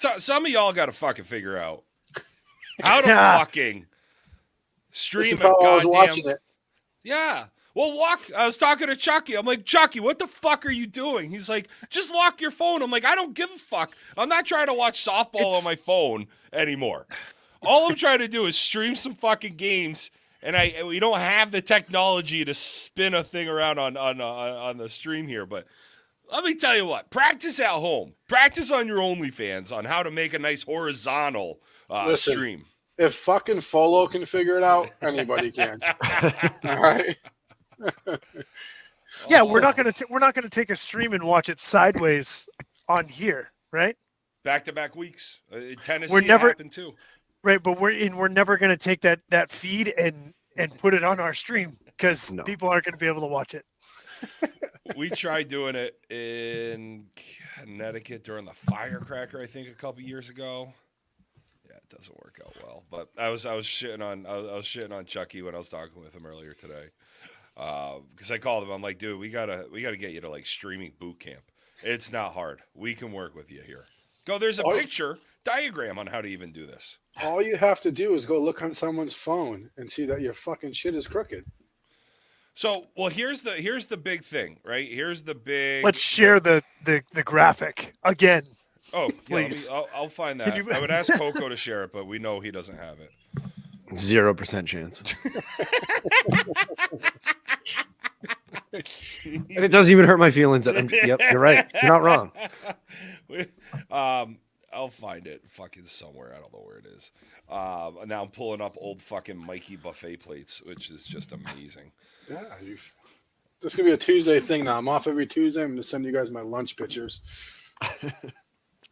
So, some of y'all got to fucking figure out how to fucking stream this is a how I was goddamn. watching it. Yeah. Well, I was talking to Chucky. I'm like, Chucky, what the fuck are you doing? He's like, just lock your phone. I'm like, I don't give a fuck. I'm not trying to watch softball on my phone anymore. All I'm trying to do is stream some fucking games, and we don't have the technology to spin a thing around on the stream here. But let me tell you what, practice at home. Practice on your OnlyFans on how to make a nice horizontal stream. If fucking Folo can figure it out, anybody can. All right. Yeah, we're not gonna take a stream and watch it sideways on here, right? Back-to-back weeks. Tennessee happened too. Right, but we're never gonna take that feed and put it on our stream because people aren't gonna be able to watch it. We tried doing it in Connecticut during the firecracker, I think, a couple years ago. Yeah, it doesn't work out well. But I was shitting on Chucky when I was talking with him earlier today. Because I called him, I'm like, dude, we gotta get you to like streaming boot camp. It's not hard. We can work with you here. There's a picture diagram on how to even do this. All you have to do is go look on someone's phone and see that your fucking shit is crooked. So, well, here's the big thing, right? Here's the big. Let's share the graphic again. Oh, please. Yeah, I'll find that. I would ask Coco to share it, but we know he doesn't have it. 0% chance. And it doesn't even hurt my feelings. Yep, you're right. You're not wrong. I'll find it fucking somewhere. I don't know where it is. Now I'm pulling up old fucking Mikey buffet plates, which is just amazing. Yeah, this is gonna be a Tuesday thing now. I'm off every Tuesday. I'm gonna send you guys my lunch pictures.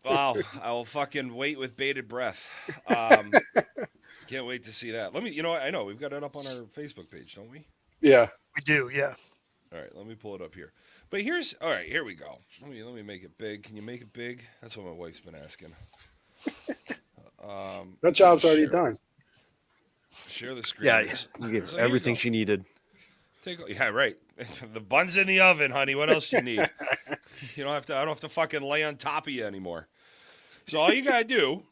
Wow, I will fucking wait with bated breath. Can't wait to see that. I know we've got it up on our Facebook page, don't we? Yeah, we do. Yeah. All right, let me pull it up here. But here we go. Let me make it big. Can you make it big? That's what my wife's been asking. That job's already done. Share the screen. Yeah, you gave everything she needed. Yeah, right. The bun's in the oven, honey. What else do you need? I don't have to fucking lay on top of you anymore. So all you gotta do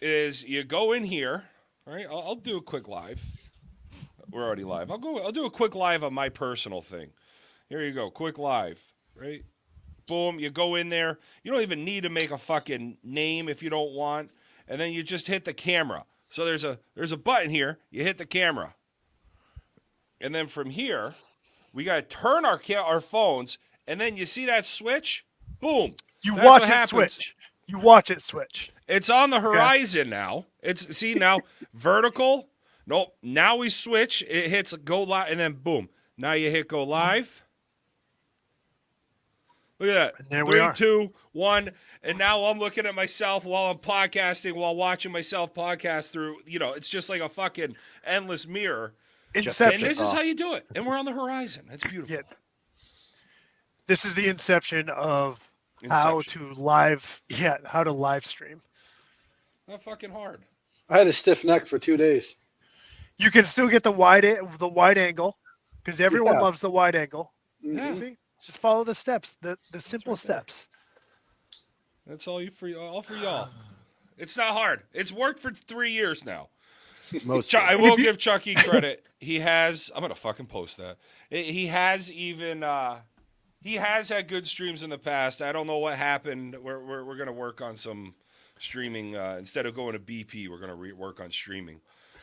is you go in here. All right, I'll do a quick live. We're already live. I'll do a quick live on my personal thing. Here you go, quick live. Right, boom. You go in there. You don't even need to make a fucking name if you don't want, and then you just hit the camera. So there's a button here. You hit the camera, and then from here, we gotta turn our phones, and then you see that switch. Boom. You watch it switch. You watch it switch. It's on the horizon now. See now vertical. Nope. Now we switch. It hits go live, and then boom. Now you hit go live. Look at that. And there 3, we are. 2, 1. And now I'm looking at myself while I'm podcasting, while watching myself podcast through. It's just like a fucking endless mirror. Inception. And this is how you do it. And we're on the horizon. That's beautiful. Yeah. This is the inception of how to live stream. Not fucking hard. I had a stiff neck for 2 days. You can still get the wide angle because everyone loves the wide angle. Mm-hmm. See? Just follow the steps, the simple steps. That's all for y'all. It's not hard. It's worked for 3 years now. I will give Chucky credit. He has. I'm gonna fucking post that. He has had good streams in the past. I don't know what happened. We're gonna work on some streaming instead of going to BP. We're gonna work on streaming.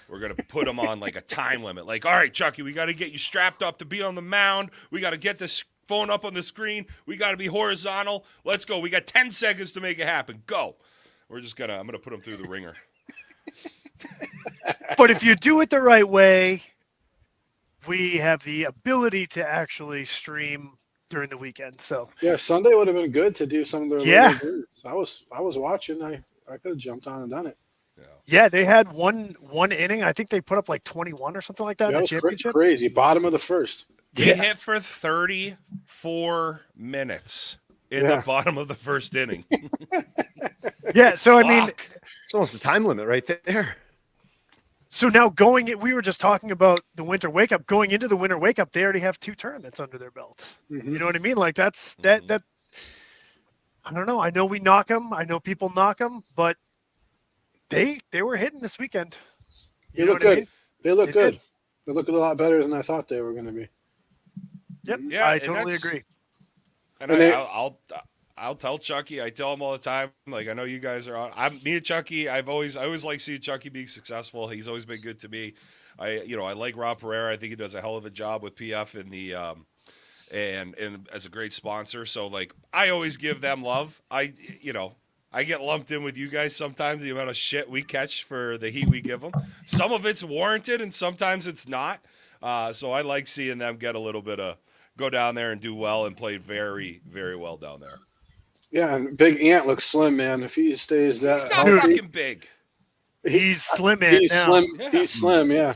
We're gonna put him on like a time limit. Like, all right, Chucky, we got to get you strapped up to be on the mound. We got to get this phone up on the screen. We got to be horizontal. Let's go. We got 10 seconds to make it happen. Go. I'm gonna put him through the ringer. But if you do it the right way, we have the ability to actually stream during the weekend. So yeah, Sunday would have been good to do some of their later games. I was watching. I could have jumped on and done it. Yeah, they had one inning. I think they put up like 21 or something like that in the championship. Crazy. Bottom of the first. He hit for 34 minutes in the bottom of the first inning. Yeah, so I mean, it's almost a time limit right there. So now we were just talking about the winter wake up. Going into the winter wake up, they already have 2 tournaments under their belt. Mm-hmm. You know what I mean? Like that. I don't know. I know we knock them. I know people knock them, but They were hitting this weekend. They You know look what I good. mean? They look They good. did. They look a lot better than I thought they were going to be. Yep, Yeah, I and totally that's- agree. And And they- I'll tell Chucky. I tell him all the time. Like, I know you guys are on. Me and Chucky. I always like seeing Chucky be successful. He's always been good to me. I like Rob Pereira. I think he does a hell of a job with PF in the and as a great sponsor. So like, I always give them love. I get lumped in with you guys sometimes. The amount of shit we catch for the heat we give them. Some of it's warranted, and sometimes it's not. So I like seeing them get a little bit of go down there and do well and play very, very well down there. Yeah, and Big Ant looks slim, man. If he stays that He's not healthy, fucking big. He's slim man he's now. slim. Yeah. He's slim. Yeah,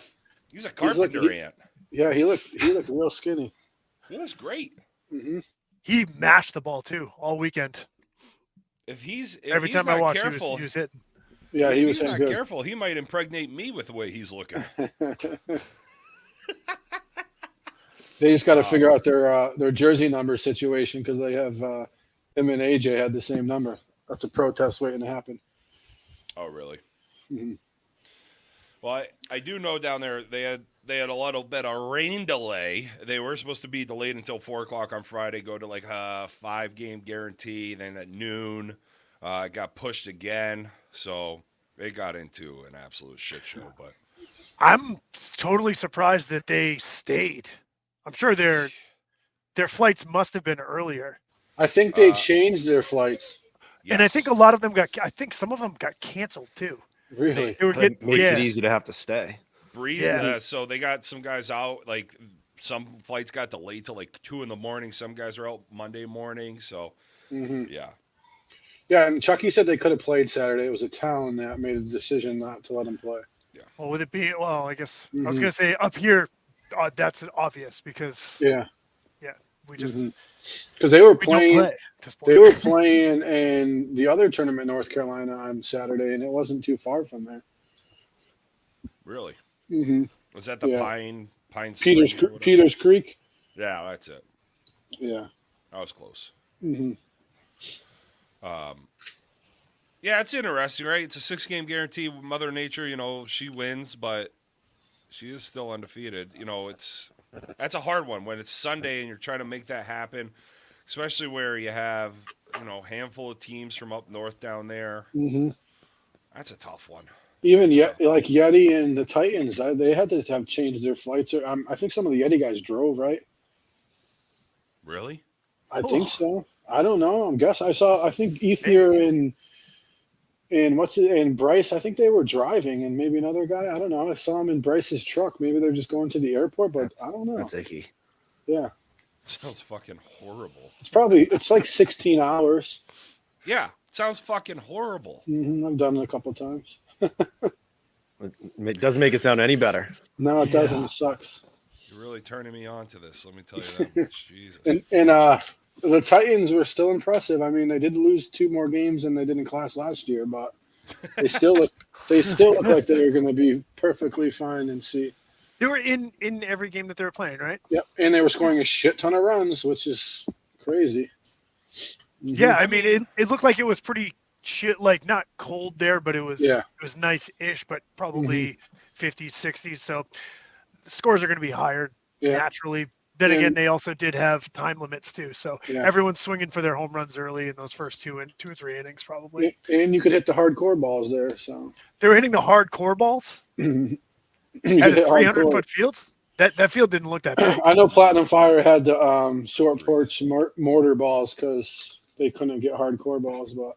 He's a He's like- carpenter ant. yeah. He looked real skinny. He was great. Hmm. He mashed the ball too all weekend. If he's Every time not I watched, careful, he was hitting. Yeah, he if was he's not good. careful, he might impregnate me with the way he's looking. They just got to figure out their jersey number situation because they have him and AJ had the same number. That's a protest waiting to happen. Oh, really? Mhm. Well, I do know down there they had a little bit of rain delay. They were supposed to be delayed until 4:00 on Friday. Go to like a 5-game guarantee. Then at noon, it got pushed again. So they got into an absolute shit show. But I'm totally surprised that they stayed. I'm sure their flights must have been earlier. I think they changed their flights. And I yes. think a lot of them I think some of them got canceled too. Really? They were That getting, makes yeah. it easy to have to stay. Breeze. Yeah. So they got some guys out. Like some flights got delayed till like 2 a.m. Some guys were out Monday morning. So Hmm. yeah. Yeah, and Chucky said they could have played Saturday. It was a town that made a decision not to let them play. Well, would it be? Well, I guess I was Mhm. gonna say up here, that's obvious because Yeah, we just because they were we don't playing. play at this point. They were playing in the other tournament in North Carolina on Saturday, and it wasn't too far from there. Really? Hmm. Was that the Yeah. Pine Peters Springs or whatever? Peters Creek. Yeah, that's it. Yeah. That was close. Hmm. Yeah, it's interesting, right? It's a 6-game guarantee. Mother Nature, she wins, but she is still undefeated. That's a hard one when it's Sunday and you're trying to make that happen, especially where you have, handful of teams from up north down there. Hmm. That's a tough one. Even like Yeti and the Titans, they had to have changed their flights. I think some of the Yeti guys drove, right? Really? I think so. I don't know. I think Ether and Bryce, I think they were driving, and maybe another guy. I don't know. I saw him in Bryce's truck. Maybe they're just going to the airport, but I don't know. That's icky. Yeah, Sounds fucking horrible. it's like 16 hours. Yeah, it sounds fucking horrible. I've done it a couple times. It doesn't make it sound any better. No, it doesn't. It sucks. You're really turning me on to this. Let me tell you that much. Jesus. And the Titans were still impressive. I mean, they did lose 2 more games than they did in class last year, but they still look like they're going to be perfectly fine and see. They were in every game that they were playing, right? Yep, and they were scoring a shit ton of runs, which is crazy. Yeah, I mean, it looked like it was pretty shit, like not cold there, but it was nice-ish, but probably 50s, 60s. So the scores are going to be higher naturally. Then again, they also did have time limits too, so everyone's swinging for their home runs early in those first 2 or 3 innings, probably. And you could hit the hardcore balls there. So They were hitting the hardcore balls at a 300-foot field. That field didn't look that big. I know Platinum Fire had the short porch mortar balls because they couldn't get hardcore balls, but.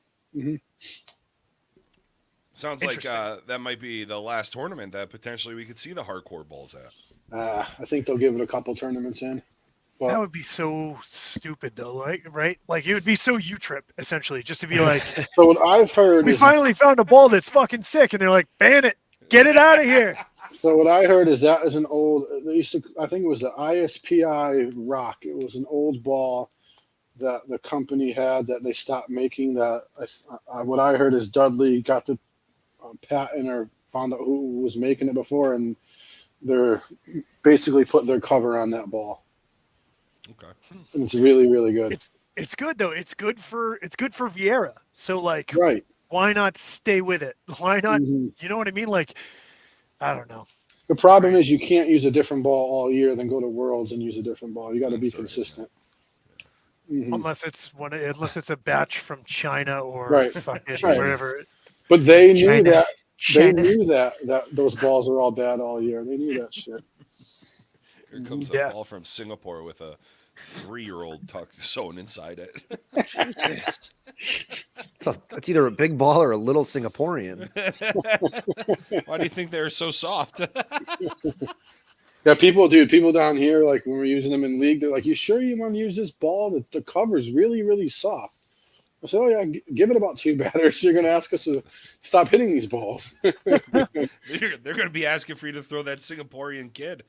Sounds like that might be the last tournament that potentially we could see the hardcore balls at. I think they'll give it a couple tournaments in. But That would be so stupid, though, right? Like it would be so U-trip essentially, just to be like, so what I've heard we is finally found a ball that's fucking sick, and they're like, ban it, get it out of here. So what I heard is that is an old. They used to. I think it was the ISPI Rock. It was an old ball that the company had that they stopped making. That what I heard is Dudley got the patent or found out who was making it before, and they're basically put their cover on that ball. Okay. And it's really, really good. It's good though. It's good for Vieira. So like, Right. why not stay with it? Why not? Mhm. You know what I mean? Like, I don't know. The problem is you can't use a different ball all year, then go to Worlds and use a different ball. You got to be That's right, consistent. Mhm. Unless it's a batch from China or Right. fucking Right. wherever. But they knew China. that. They China. knew that those balls were all bad all year. They knew that shit. Here comes a ball from Singapore with a 3-year-old sewn inside it. Jesus. It's either a big ball or a little Singaporean. Why do you think they're so soft? Yeah, people down here, like when we're using them in league, they're like, "You sure you want to use this ball? The cover's really, really soft." I said, "Oh yeah, give it about 2 batters. You're going to ask us to stop hitting these balls." They're going to be asking for you to throw that Singaporean kid.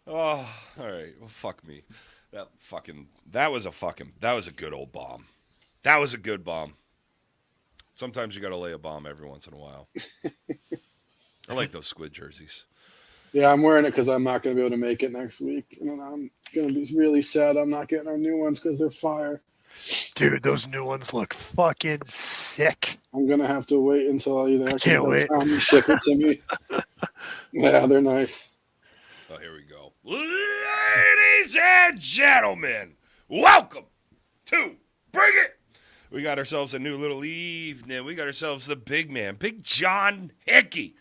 Oh, all right. Well, fuck me. That was a good old bomb. That was a good bomb. Sometimes you got to lay a bomb every once in a while. I like those squid jerseys. Yeah, I'm wearing it because I'm not going to be able to make it next week. And I'm going to be really sad I'm not getting our new ones because they're fire. Dude, those new ones look fucking sick. I'm going to have to wait until either I can't wait. Tommy ship it to me. Yeah, they're nice. Oh, here we go. Ladies and gentlemen, welcome to Bring It. We got ourselves a new little evening. We got ourselves the big man, Big John Hickey.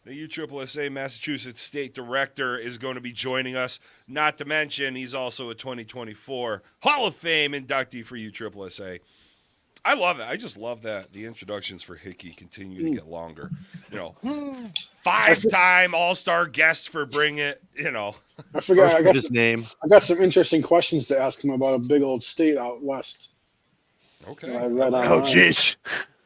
The USSSA Massachusetts State Director is going to be joining us. Not to mention, he's also a 2024 Hall of Fame inductee for USSSA. I love it. I just love that the introductions for Hickey continue to get longer. You know, 5-time All-Star guest for Bring It. You know, I forgot. I got his name. I got some interesting questions to ask him about a big old state out west. okay. I read Oh, jeez.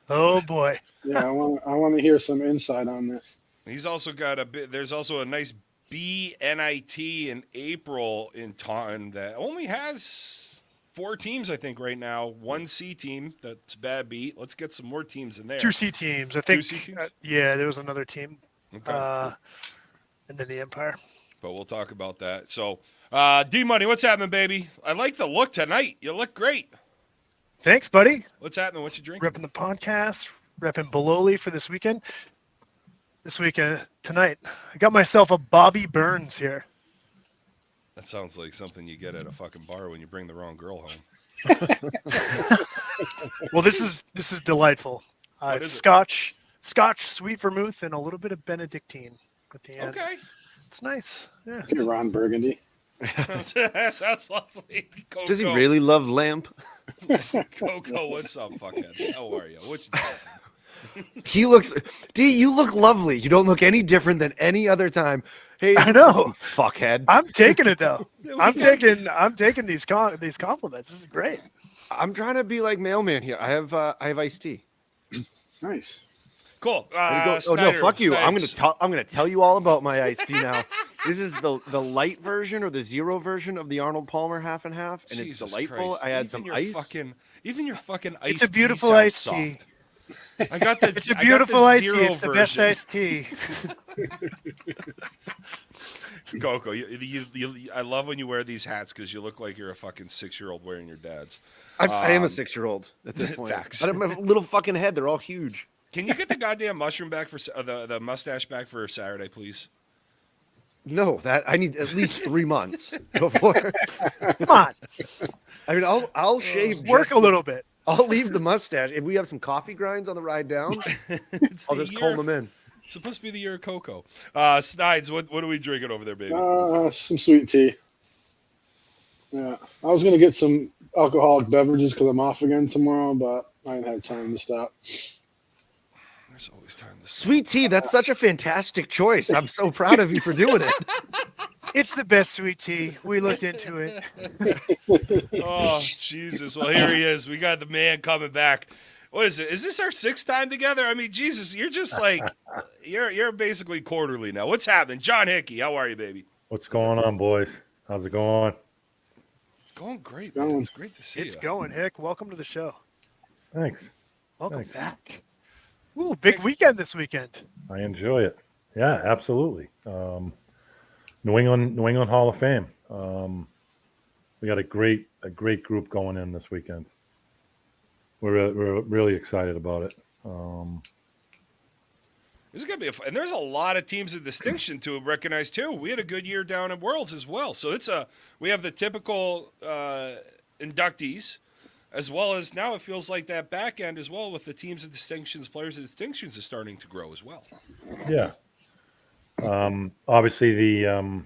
Oh, boy. Yeah, I want to hear some insight on this. He's also got a bit. There's also a nice BNIT in April in Taunton that only has 4 teams, I think, right now. 1 C team. That's bad beat. Let's get some more teams in there. 2 C teams. I think. 2 C teams? Yeah, there was another team. Okay. And then the Empire. But we'll talk about that. So, D-Money, what's happening, baby? I like the look tonight. You look great. Thanks, buddy. What's happening? What you drinking? Repping the podcast. Repping Bololi for this weekend. This weekend, tonight, I got myself a Bobby Burns here. That sounds like something you get at a fucking bar when you bring the wrong girl home. Well, this is delightful. What It's is it? Scotch, sweet vermouth, and a little bit of Benedictine at the end. Okay. It's nice. Yeah. Okay, Ron Burgundy. That sounds lovely. Coco. Does he really love lamp? Coco, what's up, fuckhead? How are you? What you doing? He looks. D, you look lovely. You don't look any different than any other time. Hey, I know. fuckhead. I'm taking it though. I'm taking these compliments. This is great. I'm trying to be like mailman here. I have iced tea. Nice. Cool. Oh Snyder, no, fuck you! Snipes. I'm gonna tell you all about my iced tea now. This is the light version or the 0 version of the Arnold Palmer half and half, and Jesus it's delightful. Christ. I had Even some your ice. Even your fucking iced It's a beautiful tea iced sounds tea. soft. I got the. It's a I got beautiful the iced tea. 0 It's the best version. iced tea. Coco, I love when you wear these hats because you look like you're a fucking 6-year-old wearing your dad's. I am a 6-year-old at this point. Facts. I have a little fucking head. They're all huge. Can you get the goddamn mushroom back for the mustache back for Saturday, please? No, that I need at least 3 months before. Come on, I mean, I'll shave. work just a little bit. I'll leave the mustache. If we have some coffee grinds on the ride down, It's I'll the just year- comb them in. It's supposed to be the year of Coco. Snides, what are we drinking over there, baby? Some sweet tea. Yeah, I was gonna get some alcoholic beverages because I'm off again tomorrow, but I didn't have time to stop. There's always time to Sweet tea. That's such a fantastic choice. I'm so proud of you for doing it. It's the best sweet tea. We looked into it. Oh, Jesus. Well, here he is. We got the man coming back. What is it? Is this our 6th time together? I mean, Jesus, you're just like, you're basically quarterly now. What's happening? John Hickey, how are you, baby? What's going on, boys? How's it going? It's going great, It's man. going. It's great to see It's you. going, Hick. Welcome to the show. Thanks. Welcome Thanks. back. Ooh, big weekend this weekend. I enjoy it. Yeah, absolutely. New England Hall of Fame. We got a great group going in this weekend. we're really excited about it. This is gonna be and there's a lot of teams of distinction to recognize too. We had a good year down at Worlds as well, so we have the typical inductees, as well as now it feels like that back end as well with the teams of distinctions, players of distinctions is starting to grow as well. Yeah. Obviously the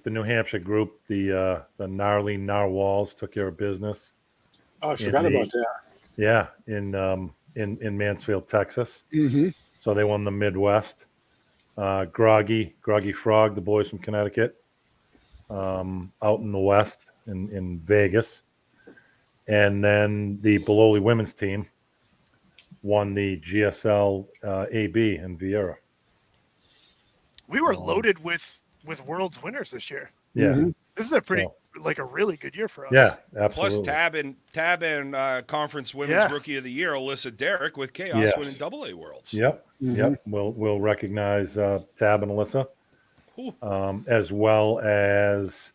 New Hampshire group, the gnarly narwhals took care of business. Oh, I forgot about that. Yeah, in Mansfield, Texas. Mm-hmm. So they won the Midwest. Groggy Frog, the boys from Connecticut, out in the West in Vegas. And then the Bologna women's team won the GSL AB in Vieira. We were loaded with World's winners this year. Yeah. Mm-hmm. This is a really good year for us. Yeah, absolutely. Plus Tab and Conference Women's Rookie of the Year, Alyssa Derrick with Chaos winning AA Worlds. Yep. Mm-hmm. Yep. We'll recognize Tab and Alyssa, as well as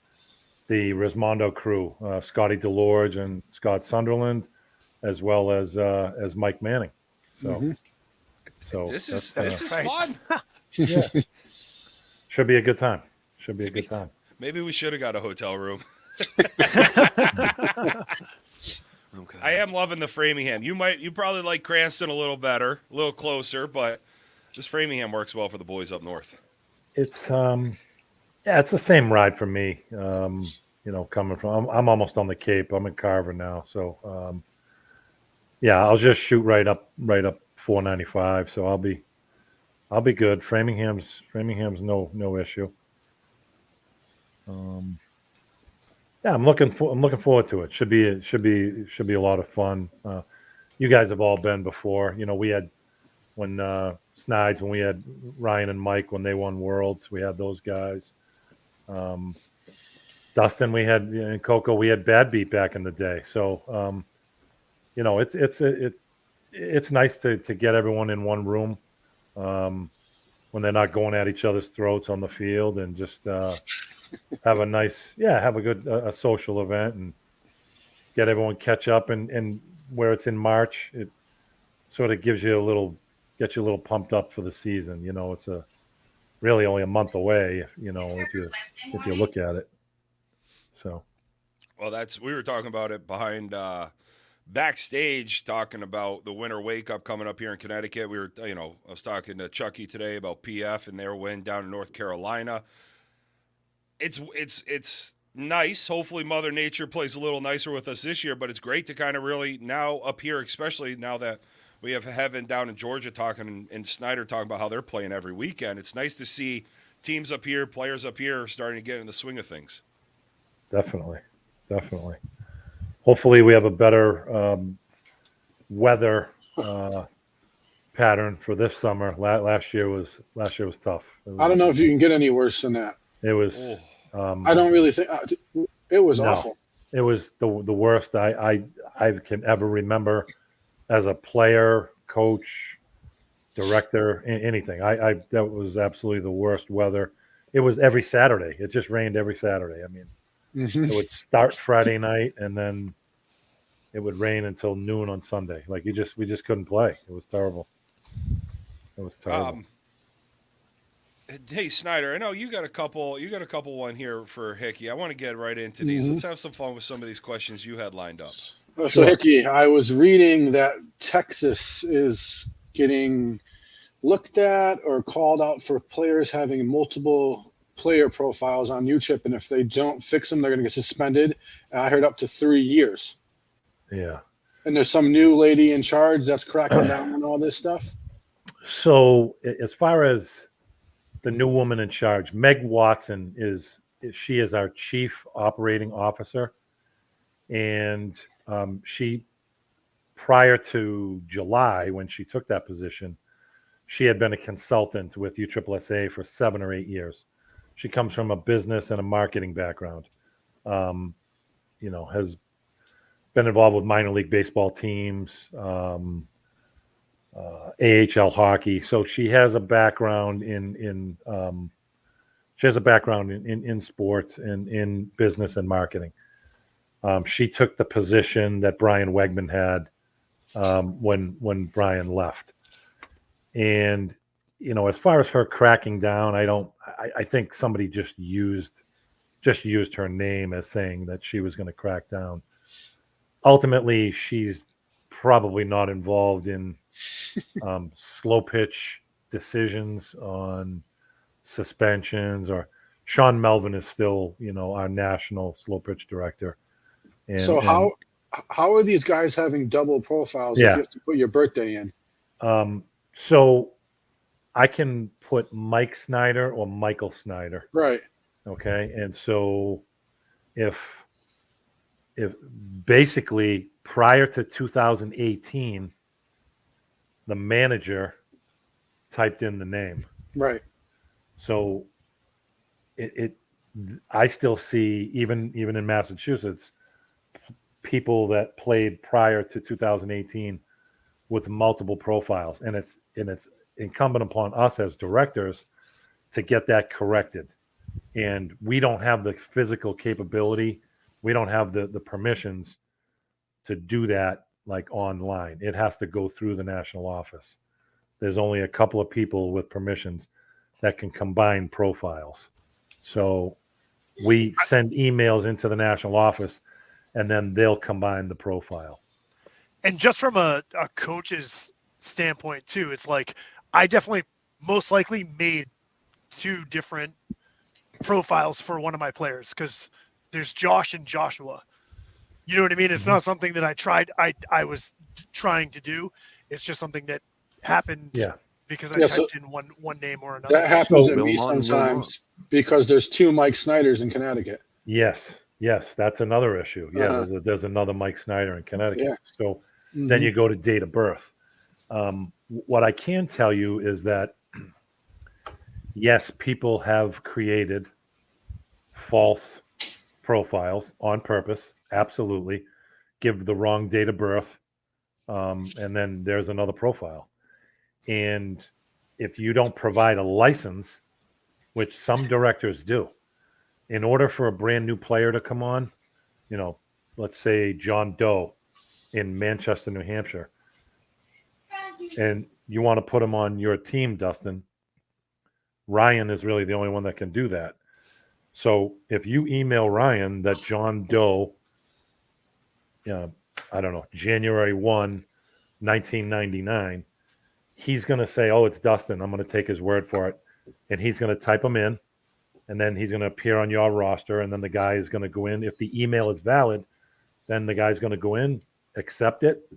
the Rismondo crew, Scotty DeLorge and Scott Sunderland, as well as Mike Manning. So, so this is fun. Yeah. Should be a good time. Maybe we should have got a hotel room. Okay. I am loving the Framingham. You probably like Cranston a little better, a little closer, but this Framingham works well for the boys up north. It's it's the same ride for me. Coming from I'm almost on the Cape. I'm in Carver now, so I'll just shoot right up 495. So I'll be good. Framingham's no issue. I'm looking forward to it. Should be a lot of fun. You guys have all been before. We had when Snides, when we had Ryan and Mike when they won Worlds, we had those guys. Dustin, we had and Coco, we had Bad Beat back in the day. So it's nice to get everyone in one room when they're not going at each other's throats on the field and just have a good social event and get everyone catch up and where it's in March, it sort of gets you a little pumped up for the season. It's really only a month away, if you look at it. So, well, we were talking about it behind backstage, talking about the winter wake up coming up here in Connecticut. We were, I was talking to Chucky today about PF and their win down in North Carolina. It's nice. Hopefully Mother Nature plays a little nicer with us this year, but it's great to kind of really now up here, especially now that we have Heaven down in Georgia talking and Snyder talking about how they're playing every weekend. It's nice to see teams up here, players up here starting to get in the swing of things. Definitely. Hopefully we have a better weather pattern for this summer. Last year was tough. I don't know if you can get any worse than that. It was. I don't really think it was awful. It was the worst I can ever remember as a player, coach, director, anything. That was absolutely the worst weather. It was every Saturday. It just rained every Saturday. I mean, It would start Friday night and then it would rain until noon on Sunday. Like we just couldn't play. It was terrible. Hey Snyder, I know you got a couple one here for Hickey. I want to get right into these. Let's have some fun with some of these questions you had lined up. So Hickey, I was reading that Texas is getting looked at or called out for players having multiple player profiles on UChip, and if they don't fix them, they're going to get suspended. And I heard up to 3 years. Yeah. And there's some new lady in charge that's cracking down on all this stuff. So as far as the new woman in charge, Meg Watson is our chief operating officer. And she, prior to July, when she took that position, she had been a consultant with USSSA for 7 or 8 years. She comes from a business and a marketing background. Has been involved with minor league baseball teams, AHL hockey. So she has a background in sports and in business and marketing. She took the position that Brian Wegman had when Brian left. And as far as her cracking down, I think somebody just used her name as saying that she was going to crack down. Ultimately, she's probably not involved in slow pitch decisions on suspensions, or Sean Melvin is still, our national slow pitch director. So how are these guys having double profiles if you have to put your birthday in? So I can put Mike Snyder or Michael Snyder. Right. Okay. And so if basically prior to 2018, the manager typed in the name. Right. So I still see, even in Massachusetts, people that played prior to 2018 with multiple profiles, and it's incumbent upon us as directors to get that corrected. And we don't have the physical capability, we don't have the permissions to do that like online. It has to go through the national office. There's only a couple of people with permissions that can combine profiles. So we send emails into the national office, and then they'll combine the profile. And just from a coach's standpoint too, it's like I definitely most likely made 2 different profiles for one of my players, because there's Josh and Joshua. You know what I mean? It's not something that I was trying to do. It's just something that happened because I typed in one name or another. That happens to me sometimes because there's 2 Mike Snyders in Connecticut. Yes, that's another issue. Yeah, there's another Mike Snyder in Connecticut. Yeah. So then you go to date of birth. What I can tell you is that, yes, people have created false profiles on purpose. Absolutely. Give the wrong date of birth. And then there's another profile. And if you don't provide a license, which some directors do, in order for a brand new player to come on, let's say John Doe in Manchester, New Hampshire, and you want to put him on your team, Dustin, Ryan is really the only one that can do that. So if you email Ryan that John Doe, I don't know, January 1, 1999, he's going to say, oh, it's Dustin. I'm going to take his word for it. And he's going to type him in, and then he's going to appear on your roster, and then the guy is going to go in. If the email is valid, then the guy's going to go in, accept it,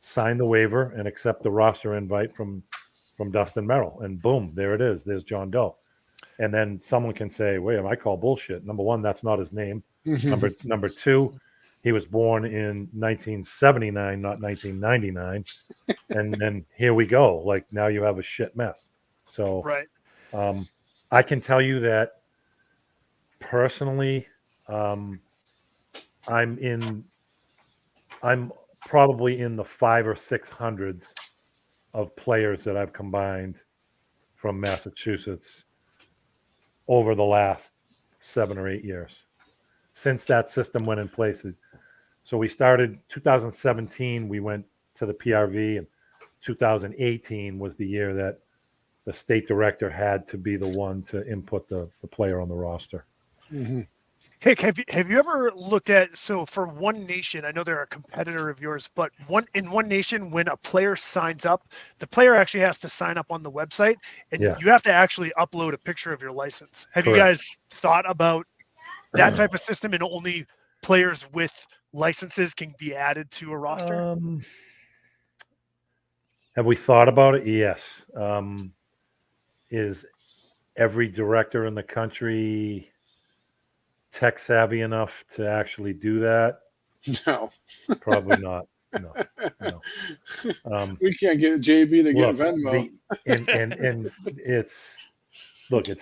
sign the waiver, and accept the roster invite from Dustin Merrill. And boom, there it is. There's John Doe. And then someone can say, wait, I call bullshit. Number one, that's not his name. Number two, he was born in 1979, not 1999. And then here we go. Like, now you have a shit mess. So right. I can tell you that personally, I'm probably in the 500 or 600s of players that I've combined from Massachusetts over the last 7 or 8 years since that system went in place. So we started 2017, we went to the PRV, and 2018 was the year that the state director had to be the one to input the player on the roster. Mm-hmm. Hick, have you ever looked at, so for One Nation, I know they're a competitor of yours, but in One Nation, when a player signs up, the player actually has to sign up on the website, and you have to actually upload a picture of your license. Have you guys thought about that type of system, and only players with licenses can be added to a roster? Have we thought about it? Yes. Is every director in the country tech savvy enough to actually do that? No, probably not. No. We can't get JB to get Venmo. And it's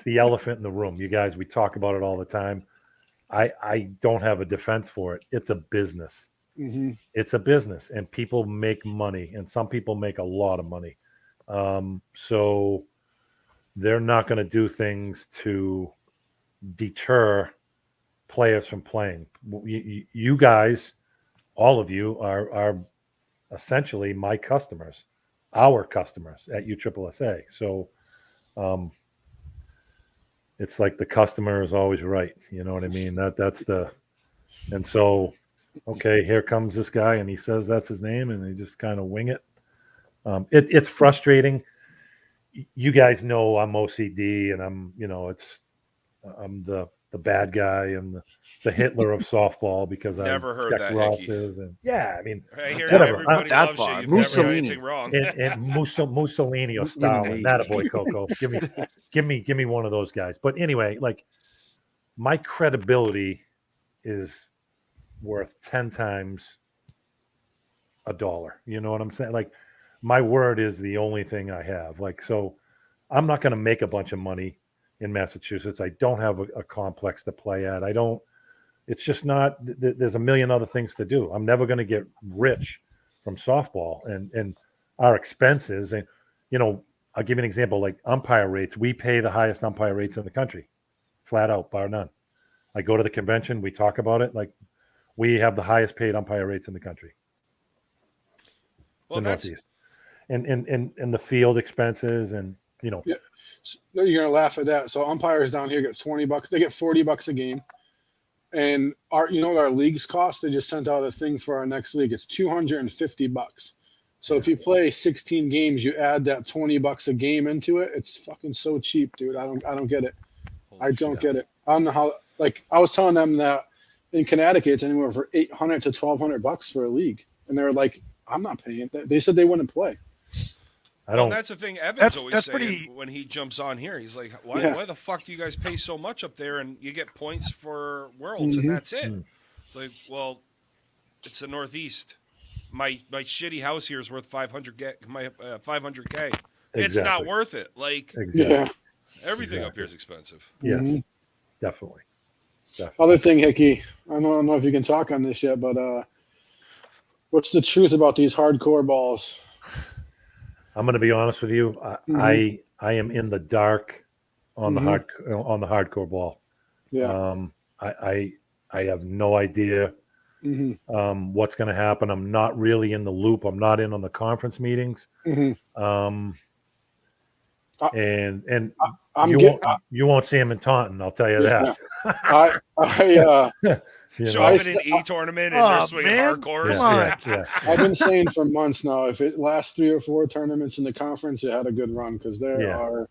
the elephant in the room. You guys, we talk about it all the time. I don't have a defense for it. It's a business. Mm-hmm. It's a business, and people make money, and some people make a lot of money. So they're not going to do things to deter players from playing. You guys, all of you are essentially my customers, our customers at USSSA. So it's like the customer is always right. You know what I mean? And so, okay, here comes this guy and he says that's his name and they just kind of wing it. It's frustrating. You guys know I'm OCD and I'm the bad guy and the Hitler of softball because Never I heard check that, rosters and I mean, I hear whatever. everybody that loves far. you. You've never done Mussolini. anything wrong. and Mussolini or Even Stalin. me. That a boy, Coco. Give me one of those guys. But anyway, like my credibility is worth 10 times $1. You know what I'm saying? Like my word is the only thing I have. Like, so I'm not going to make a bunch of money in Massachusetts. I don't have a complex to play at. It's just not, there's a million other things to do. I'm never going to get rich from softball and our expenses. And, I'll give you an example, like umpire rates. We pay the highest umpire rates in the country, flat out, bar none. I go to the convention, we talk about it. Like we have the highest paid umpire rates in the country. Well, the Northeast. And the field expenses and, Yeah. So you're gonna laugh at that. So umpires down here get $20. They get $40 a game. And what our leagues cost? They just sent out a thing for our next league. It's $250. So if you play 16 games, you add that $20 a game into it. It's fucking so cheap, dude. I don't get it. I don't get it. I don't know how. Like I was telling them that in Connecticut, it's anywhere for $800 to $1,200 for a league, and they were like, "I'm not paying it." They said they wouldn't play. I don't. Well, that's the thing. Evans always that's saying pretty... when he jumps on here, he's like, "Why the fuck do you guys pay so much up there and you get points for Worlds and that's it?" It's like, well, it's the Northeast. My shitty house here is worth $500K. My $500K. It's not worth it. Like everything up here is expensive. Yes, definitely. Other thing, Hickey, I don't know if you can talk on this yet, but what's the truth about these hardcore balls? I'm going to be honest with you. I am in the dark on the hardcore ball. Yeah. I have no idea what's going to happen. I'm not really in the loop. I'm not in on the conference meetings. You won't see him in Taunton. I'll tell you that. Show up in an E-tournament and they're swinging hardcores. I've been saying for months now, if it lasts 3 or 4 tournaments in the conference, it had a good run because there are.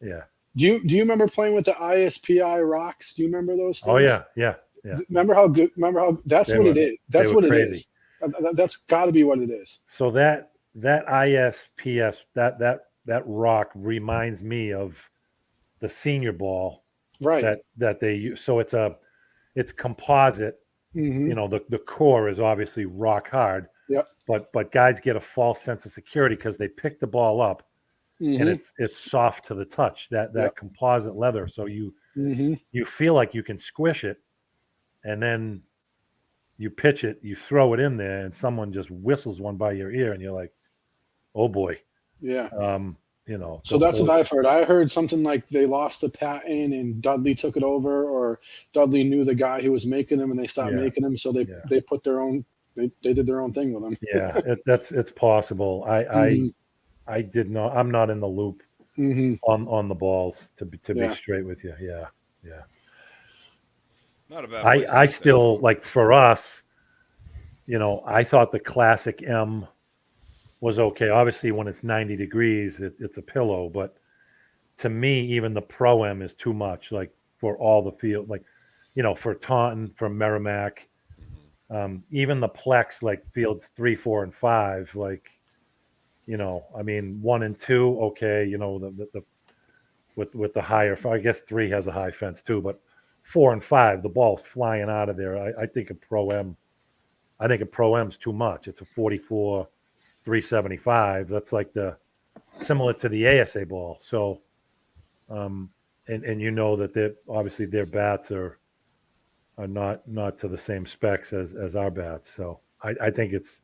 Yeah. Do you remember playing with the ISPI Rocks? Do you remember those things? Oh yeah. Remember how that's what it is. That's what it is. That's got to be what it is. So that ISPS that rock reminds me of the senior ball, right? That they use. So it's composite. The core is obviously rock hard. Yep. But guys get a false sense of security because they pick the ball up, and it's soft to the touch. That composite leather. So you feel like you can squish it, and then you pitch it, you throw it in there, and someone just whistles one by your ear, and you're like, "Oh boy." Yeah. So that's what I've heard. I heard something like they lost the patent and Dudley took it over, or Dudley knew the guy who was making them and they stopped making them. So they put their own, they did their own thing with them. Yeah, it's possible. I did not. I'm not in the loop on the balls to be straight with you. Yeah. Not a bad. I still like for us. I thought the Classic M was okay. Obviously, when it's 90 degrees, it's a pillow. But to me, even the Pro M is too much. Like for all the field, like for Taunton, for Merrimack, even the Plex, like fields 3, 4, and 5. Like, I mean, 1 and 2, okay. The with the higher, I guess 3 has a high fence too. But 4 and 5, the ball's flying out of there. I think a Pro M. I think a Pro M's too much. It's a 44. 375. That's like similar to the ASA ball. So, and that they're obviously their bats are not to the same specs as our bats. So I think it's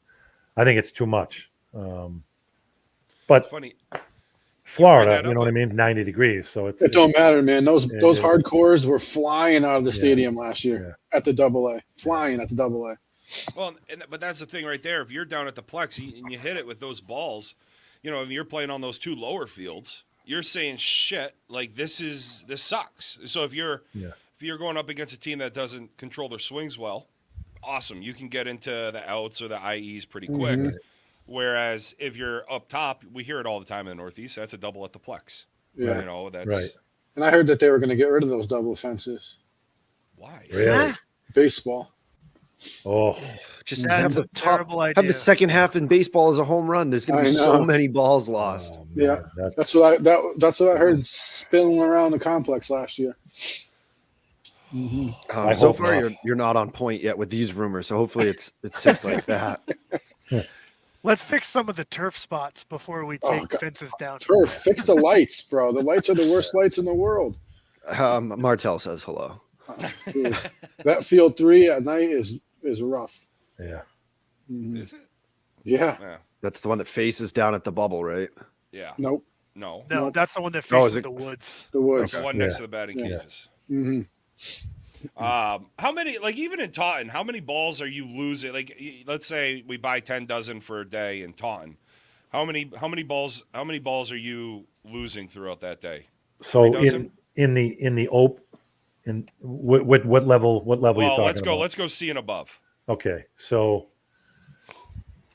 too much. But funny. Florida, you know what I mean? 90 degrees. So it don't matter, man. Those hardcores were flying out of the stadium last year at the AA. Flying at the AA. Well, but that's the thing right there. If you're down at the Plex and you hit it with those balls, if you're playing on those two lower fields, you're saying shit like this sucks. So if you're going up against a team that doesn't control their swings well, awesome. You can get into the outs or the IEs pretty quick. Mhm. Whereas if you're up top, we hear it all the time in the Northeast. That's a double at the Plex. Yeah. That's Right. And I heard that they were going to get rid of those double fences. Why? Really? Baseball. Oh, Just That's have a the top, terrible idea. have the second half in baseball as a home run. There's going to be I so know. many balls lost. oh, Yeah. man, That's what I heard spilling around the complex last year. I So hope far, not. you're not on point yet with these rumors. So hopefully it sits like that. Let's fix some of the turf spots before we Oh, take God. fences down. Turf, fix the lights, bro. The lights are the worst lights in the world. Martel says hello. Dude, that field 3 at night is rough. Yeah. Mhm. Is it? Yeah. Yeah. That's the one that faces down at the bubble, right? Yeah. Nope. No. No, Nope. that's the one that Oh, is faces it- the woods. The woods. The one next to the batting Yeah. cages. hmm How many, like even in Taunton, how many balls are you losing? Like, let's say we buy 10 dozen for a day in Taunton. How many balls are you losing throughout that day? So 3 dozen? in the op, in what level are you Well, talking let's go. about? Let's go C and above. Okay, so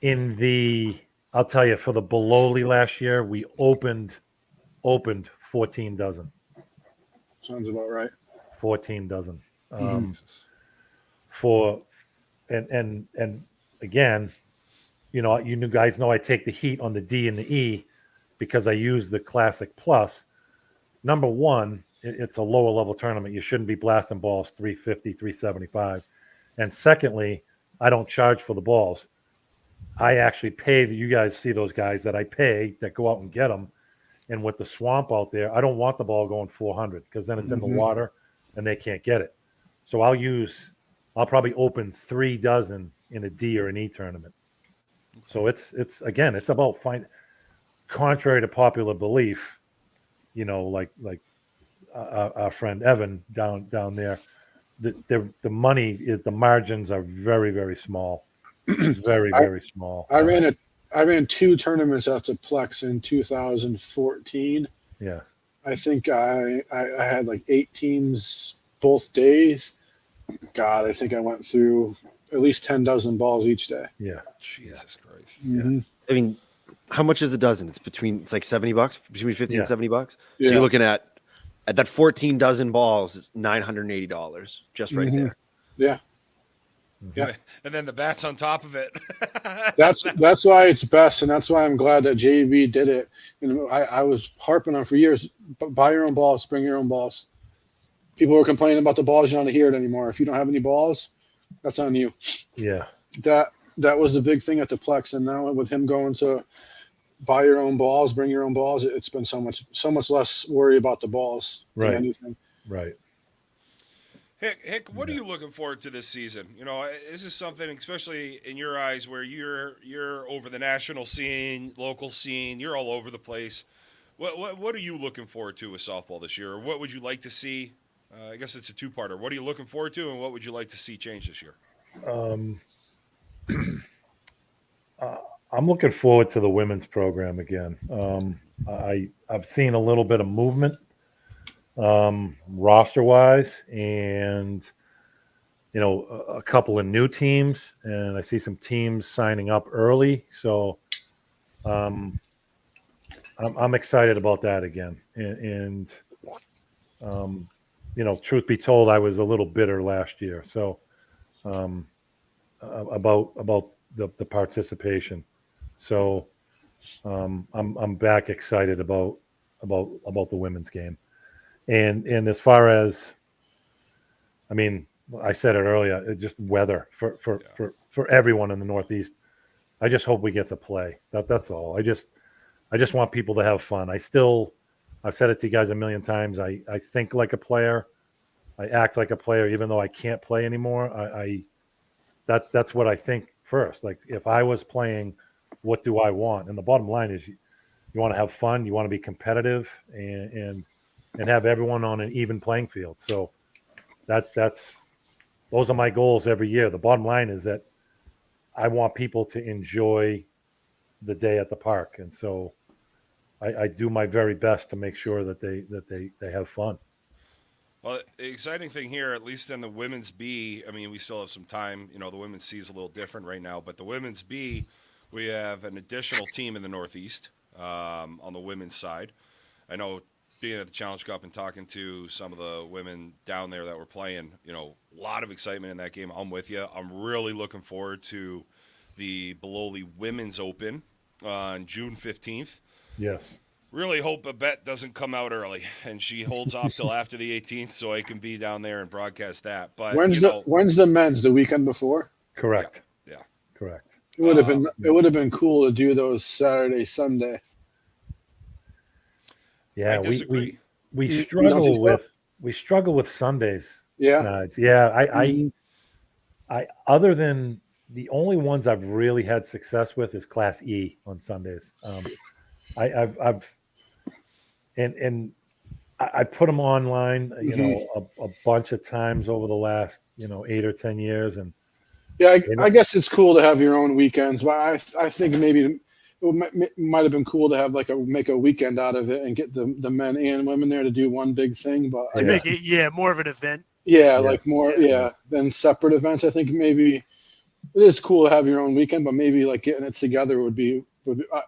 I'll tell you, for the Bologna last year, we opened 14 dozen. Sounds about right. 14 dozen. Mhm. For and again, you new guys know I take the heat on the D and the E because I use the Classic Plus. Number one, it's a lower level tournament. You shouldn't be blasting balls 350, 375. And secondly, I don't charge for the balls. I actually pay. You guys see those guys that I pay that go out and get them. And with the swamp out there, I don't want the ball going 400 because then it's in the Mhm. water and they can't get it. So I'll probably open 3 dozen in a D or an E tournament. So it's about contrary to popular belief, like our friend Evan down there, the the margins are very, very small, very, very small. I ran 2 tournaments at the Plex in 2014. Yeah. I think I had like 8 teams both days. God, I think I went through at least 10 dozen balls each day. Yeah. Jesus Christ. Mhm. I mean, how much is a dozen? It's like $70, between 50 and $70. So Yeah. you're looking at that 14 dozen balls is $980 just right Mhm. there. Yeah. Yeah. And then the bats on top of it. That's why it's best, and that's why I'm glad that JB did it. I was harping on for years: buy your own balls, bring your own balls. People were complaining about the balls. You don't hear it anymore. If you don't have any balls, that's on you. Yeah. That was the big thing at the Plex, and now with him going to buy your own balls, bring your own balls, it's been so much less worry about the balls Right. than anything. Right. Hick, what are you looking forward to this season? This is something, especially in your eyes, where you're over the national scene, local scene, you're all over the place. What are you looking forward to with softball this year? Or what would you like to see? I guess it's a 2-parter. What are you looking forward to, and what would you like to see change this year? I'm looking forward to the women's program again. I've seen a little bit of movement roster wise, and a couple of new teams, and I see some teams signing up early. So I'm excited about that again. And truth be told, I was a little bitter last year. So about the participation. So I'm back excited about the women's game. And as far as, I mean, I said it earlier, just weather for everyone in the Northeast. I just hope we get to play. That's all. I just want people to have fun. I've said it to you guys a million times. I think like a player. I act like a player, even though I can't play anymore. That's what I think first. Like if I was playing, what do I want? And the bottom line is you want to have fun. You want to be competitive and have everyone on an even playing field. So those are my goals every year. The bottom line is that I want people to enjoy the day at the park, and so I do my very best to make sure that they have fun. Well, the exciting thing here, at least in the women's B, I mean, we still have some time. You know, the women's C is a little different right now, but the women's B, we have an additional team in the Northeast on the women's side. I know being at the Challenge Cup and talking to some of the women down there that were playing, you know, a lot of excitement in that game. I'm with you. I'm really looking forward to the Beloli Women's Open on June 15th. Yes. Really hope Babette doesn't come out early and she holds off till after the 18th so I can be down there and broadcast that. But when's the men's? The weekend before? Correct. Yeah. Correct. It would have been cool to do those Saturday, Sunday. Yeah, I disagree. we struggle with Sundays. Yeah. Snides. Yeah, Mhm. I other than the only ones I've really had success with is Class E on Sundays. I've I put them online, you know, a bunch of times over the last, you know, 8 or 10 years, and Yeah, I guess it's cool to have your own weekends, but I think maybe it might have been cool to have make a weekend out of it and get the men and women there to do one big thing. But to make it more of an event. Yeah, like more than separate events. I think maybe it is cool to have your own weekend, but maybe like getting it together would be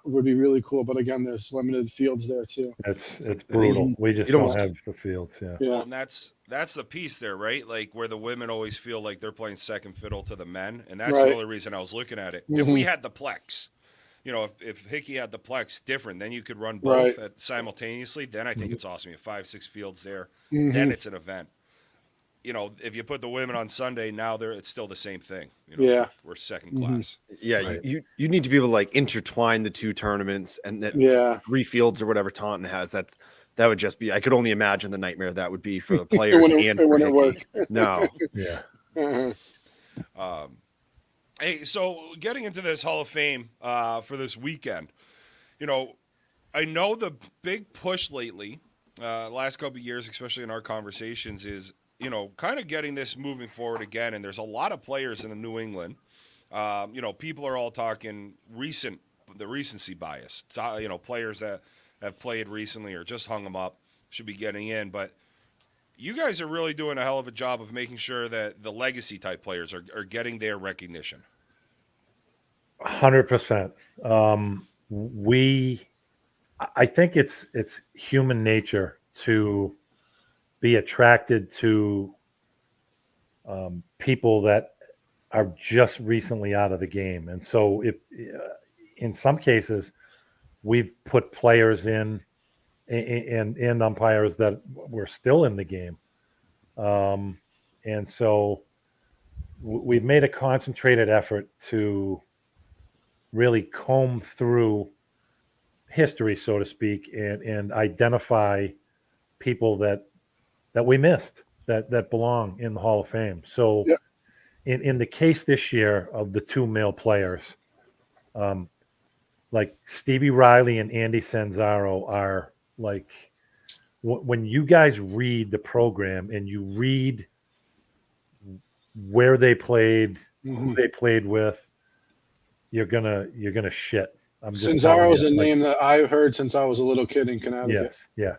really cool. But again, there's limited fields there too. It's brutal. We just don't have the fields. Yeah. Well, and that's the piece there, right? Like where the women always feel like they're playing second fiddle to the men, and that's the only reason I was looking at it. If we had the Plex, you know, if Hickey had the Plex different, then you could run both simultaneously. Then I think it's awesome. You have 5-6 fields there. Then it's an event. You know, if you put the women on Sunday, now it's still the same thing. You know, we're second class. Yeah, right. you need to be able to like intertwine the two tournaments and that 3 fields or whatever Taunton has. That would just be. I could only imagine the nightmare that would be for the players and for Hickey. No. Yeah. Hey, so getting into this Hall of Fame for this weekend, you know, I know the big push lately, last couple of years, especially in our conversations, is, you know, kind of getting this moving forward again. And there's a lot of players in the New England. You know, people are all talking the recency bias. You know, players that have played recently or just hung them up should be getting in. But you guys are really doing a hell of a job of making sure that the legacy type players are getting their recognition. 100%. I think it's human nature to be attracted to people that are just recently out of the game. And so if in some cases we've put players in and umpires that were still in the game. And so we've made a concentrated effort to really comb through history, so to speak, and identify people that we missed that belong in the Hall of Fame. So in the case this year of the 2 male players, like Stevie Riley and Andy Sanzaro are like, when you guys read the program and you read where they played, who they played with, you're gonna shit. Sanzaro is a name that I've heard since I was a little kid in Connecticut. Yes, yeah.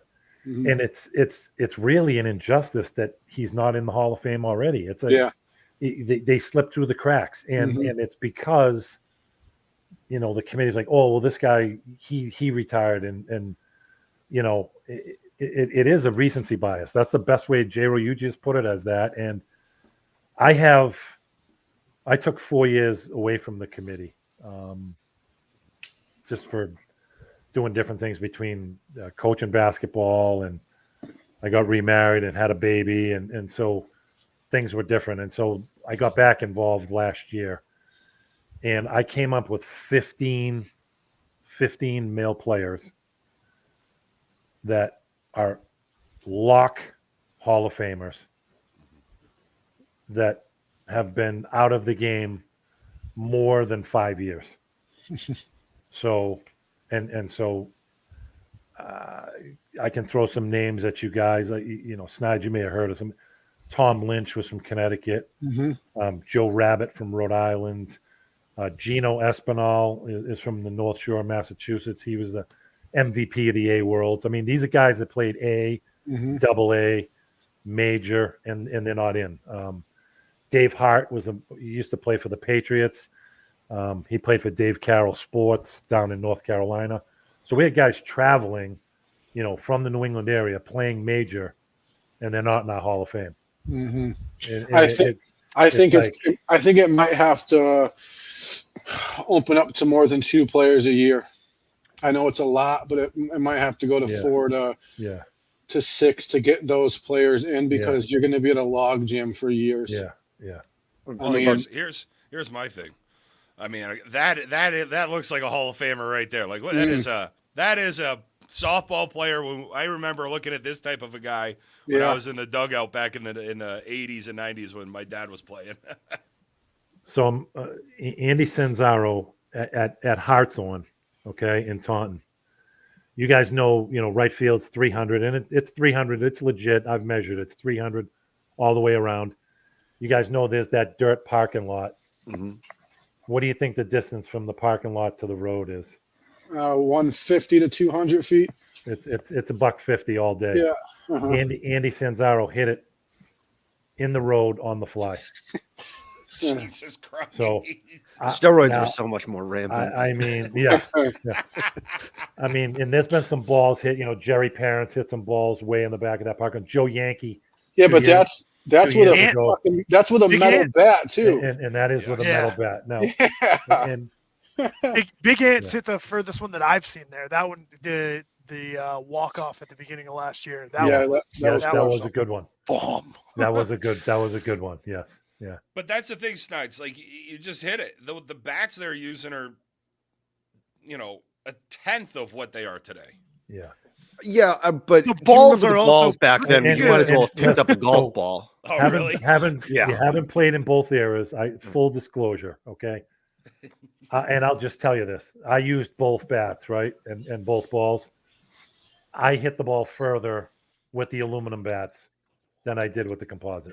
And it's really an injustice that he's not in the Hall of Fame already. It's they slip through the cracks, and it's because, you know, the committee's like, oh well, this guy he retired, and you know, it is a recency bias. That's the best way, J-Ro, you just put it as that. And I took 4 years away from the committee, just for doing different things between coaching basketball, and I got remarried and had a baby. And so things were different. And so I got back involved last year, and I came up with 15 male players that are lock Hall of Famers that have been out of the game more than 5 years. So, and so I can throw some names at you guys. You know, Snide, you may have heard of some. Tom Lynch was from Connecticut. Joe Rabbit from Rhode Island. Gino Espinal is from the North Shore, Massachusetts. He was the MVP of the A Worlds. I mean, these are guys that played A, Double A, Major, and they're not in. Dave Hart he used to play for the Patriots. He played for Dave Carroll Sports down in North Carolina. So we had guys traveling, from the New England area playing Major, and they're not in our Hall of Fame. I think it might have to open up to more than 2 players a year. I know it's a lot, but it might have to go to 4 to 6 to get those players in, because you're going to be at a log jam for years. Yeah. Well, here's my thing. I mean, that looks like a Hall of Famer right there. Like that is a softball player. I remember looking at this type of a guy when I was in the dugout back in the 80s and 90s when my dad was playing. So Andy Sanzaro at Hartshorn, okay, in Taunton. You guys know, right field's 300, and it's 300. It's legit. I've measured. It's 300 all the way around. You guys know there's that dirt parking lot. Mm-hmm. What do you think the distance from the parking lot to the road is? 150 to 200 feet. It's $150 all day. Yeah. Andy Sanzaro hit it in the road on the fly. Jesus Christ. So steroids were so much more rampant. I mean, yeah. I mean, and there's been some balls hit. Jerry Parents hit some balls way in the back of that park. And Joe Yankee. Yeah, but that's with a metal bat too. And that is with a metal bat. Now, and Big Ants hit the furthest one that I've seen there. That one, the walk off at the beginning of last year. That was a good one. Bomb. That was a good one. Yes. Yeah. But that's the thing, Snides. Like, you just hit it. The bats they're using are, a tenth of what they are today. Yeah. Yeah, but the balls are balls also back then. You might as well have picked up a golf ball. Oh, really? You haven't played in both eras. Full disclosure, okay? And I'll just tell you this. I used both bats, right? And both balls. I hit the ball further with the aluminum bats than I did with the composite.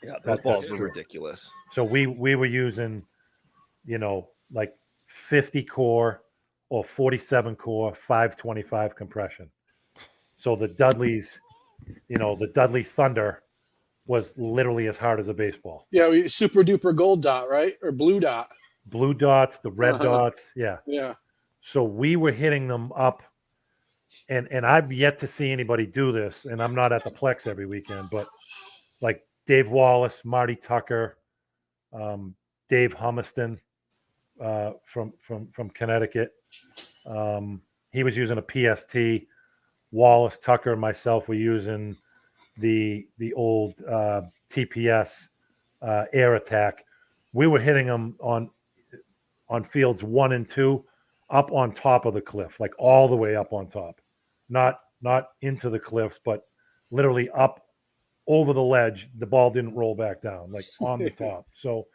Yeah, those balls were ridiculous. So we were using, like 50 core or 47 core, 525 compression. So the Dudleys, the Dudley Thunder was literally as hard as a baseball. Yeah, super duper gold dot, right? Or blue dot. Blue dots, the red dots. Yeah. Yeah. So we were hitting them up, and I've yet to see anybody do this, and I'm not at the Plex every weekend, but like Dave Wallace, Marty Tucker, Dave Humiston from Connecticut. He was using a PST. Wallace, Tucker, and myself were using the old TPS Air Attack. We were hitting them on fields 1 and 2 up on top of the cliff, like all the way up on top, not into the cliffs, but literally up over the ledge. The ball didn't roll back down, like on the top. So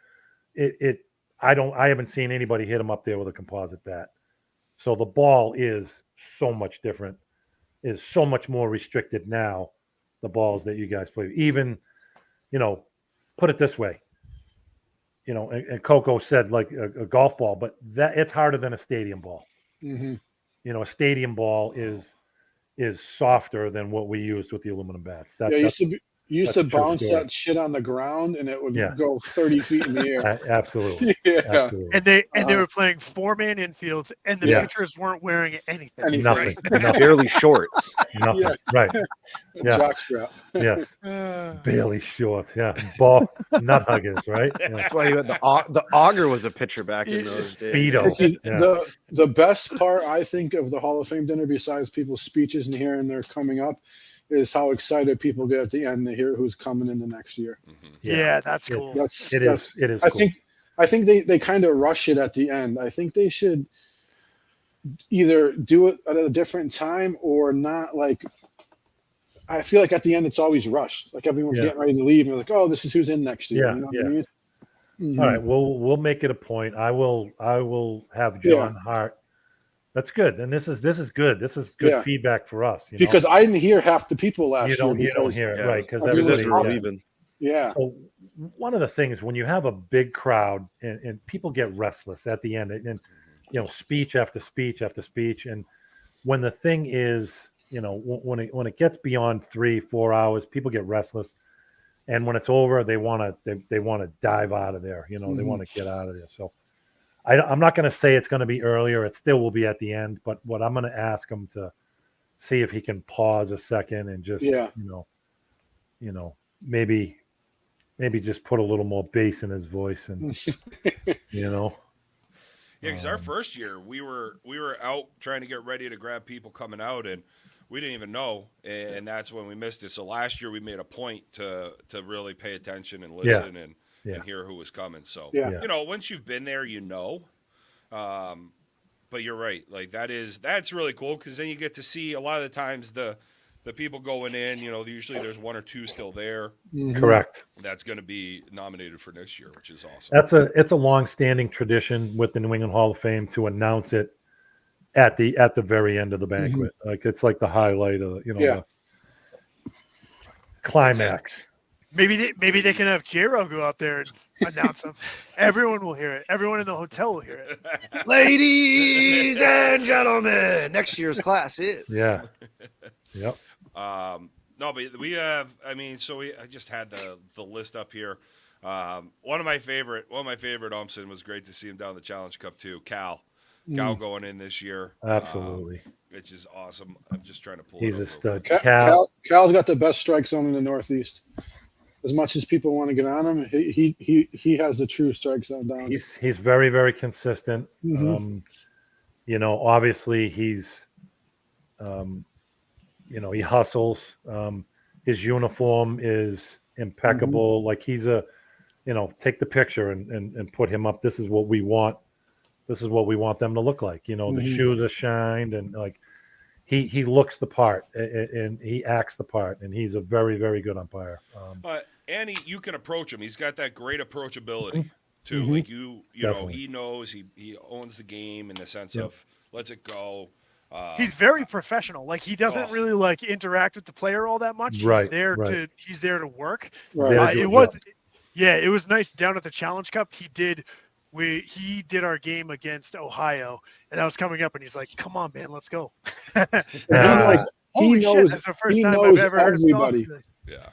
I haven't seen anybody hit them up there with a composite bat. So the ball is so much different, is so much more restricted now, the balls that you guys play. Even, put it this way, and Coco said like a golf ball, but that it's harder than a stadium ball. Mm-hmm. A stadium ball is softer than what we used with the aluminum bats. You used to bounce that shit on the ground, and it would go 30 feet in the air. Absolutely. Absolutely. And they were playing 4-man infields, and the pitchers weren't wearing anything. Nothing. Barely shorts. Nothing. Yes. Right. Jockstrap. Yes. Barely shorts. Yeah. Ball nut huggers. Right. Yeah. That's why the auger was a pitcher back in those days. Speedo. The best part, I think, of the Hall of Fame dinner, besides people's speeches and hearing they're coming up, is how excited people get at the end to hear who's coming in the next year. Mm-hmm. Yeah, that's cool. It is. I think they kind of rush it at the end. I think they should either do it at a different time or not. Like, I feel like at the end it's always rushed. Like everyone's getting ready to leave, and they're like, "Oh, this is who's in next year." Yeah, you know what I mean? Mm-hmm. All right, we'll make it a point. I will have John Hart. That's good, and this is good. This is good feedback for us. Because I didn't hear half the people last year. You don't hear it, right? Because everybody's leaving. Yeah. So one of the things when you have a big crowd and people get restless at the end, and speech after speech after speech, and when the thing is, when it gets beyond 3-4 hours, people get restless, and when it's over, they want to dive out of there. They want to get out of there. So I'm not going to say it's going to be earlier. It still will be at the end. But what I'm going to ask him to see if he can pause a second and just maybe just put a little more bass in his voice, and Yeah, because our first year we were out trying to get ready to grab people coming out, and we didn't even know, and that's when we missed it. So last year we made a point to really pay attention and listen and hear who was coming. So once you've been there, but you're right, like that's really cool, because then you get to see a lot of the times the people going in, usually there's one or two still there. Correct. That's going to be nominated for next year, which is awesome. It's a long-standing tradition with the New England Hall of Fame to announce it at the very end of the banquet. Like it's like the highlight of the climax. Maybe they can have J-Ro go out there and announce them. Everyone will hear it. Everyone in the hotel will hear it. Ladies and gentlemen, next year's class is. Yeah. Yep. No, but we have. I just had the list up here. One of my favorite umps, and was great to see him down the Challenge Cup too. Cal going in this year. Absolutely. Which is awesome. I'm just trying to pull. He's it a stud. Cal's got the best strike zone in the Northeast. As much as people want to get on him, he has the true strike zone down. He's very, very consistent. Obviously he's he hustles. His uniform is impeccable. Like he's take the picture and put him up. This is what we want. This is what we want them to look like. The shoes are shined, and like he looks the part, and he acts the part, and he's a very, very good umpire. And you can approach him. He's got that great approachability too. Like he knows he owns the game in the sense of lets it go. He's very professional. Like he doesn't really like interact with the player all that much. Right, He's there to work. Right. It was nice down at the Challenge Cup. He did our game against Ohio, and I was coming up, and he's like, "Come on, man, let's go." He knows that's the first time I've ever heard everybody.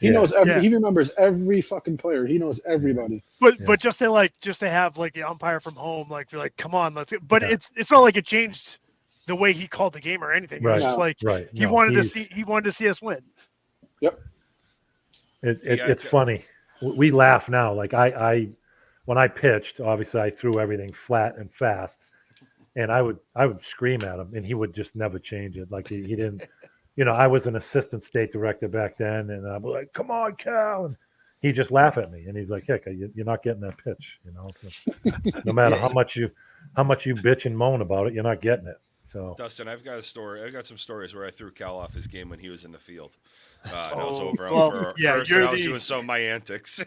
He knows Yeah. He remembers every fucking player. He knows everybody. But just to have like the umpire from home, like you're like, "Come on, let's." But it's not like it changed the way he called the game or anything. It was just like he wanted to see us win. Yep. It's funny. We laugh now. Like I when I pitched, obviously I threw everything flat and fast, and I would scream at him, and he would just never change it. Like he didn't. I was an assistant state director back then, and I'm like, "Come on, Cal," and he just laugh at me, and he's like, "Heck, you're not getting that pitch." No matter how much you bitch and moan about it, you're not getting it. So, Dustin, I've got a story. I've got some stories where I threw Cal off his game when he was in the field. And I was over for first, and I was doing some of my antics.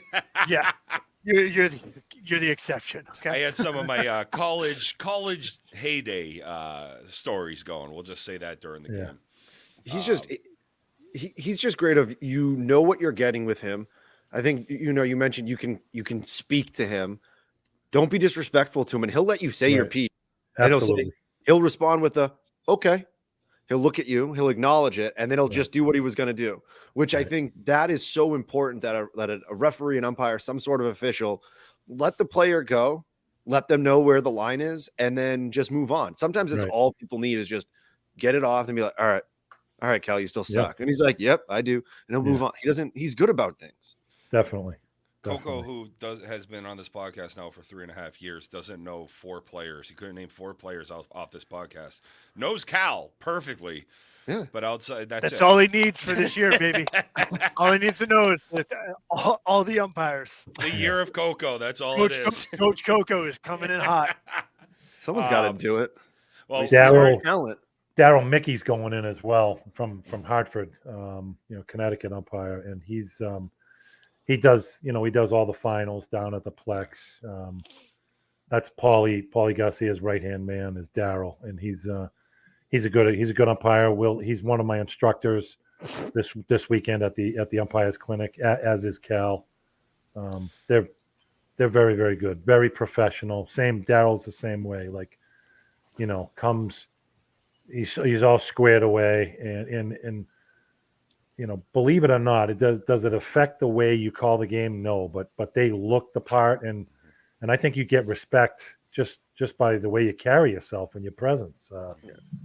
Yeah, you're the exception. Okay? I had some of my college heyday stories going. We'll just say that during the game. He's just great. What you're getting with him. I think you mentioned you can speak to him. Don't be disrespectful to him, and he'll let you say your piece. Absolutely. And he'll respond with okay. He'll look at you, he'll acknowledge it, and then he'll just do what he was going to do, which I think that is so important that a referee, an umpire, some sort of official, let the player go, let them know where the line is, and then just move on. Sometimes it's all people need is just get it off and be like, all right, Cal, you still suck. And he's like, yep, I do. And he'll move on. He's good about things. Definitely. Coco, who has been on this podcast now for 3.5 years, doesn't know 4 players. He couldn't name 4 players off this podcast. Knows Cal perfectly. Yeah. But outside, that's all he needs for this year, baby. All he needs to know is all the umpires. The year of Coco. That's all it is. Coach Coco is coming in hot. Someone's got to do it. Well, Daryl Mickey's going in as well from Hartford, Connecticut umpire, and he does all the finals down at the Plex. That's Paulie Garcia's right-hand man is Daryl, and he's a good umpire. He's one of my instructors this weekend at the umpires clinic, as is Cal. They're very, very good, very professional. Same Daryl's the same way. Like, comes he's all squared away, and believe it or not, it does it affect the way you call the game? No, but they look the part, and I think you get respect just by the way you carry yourself and your presence.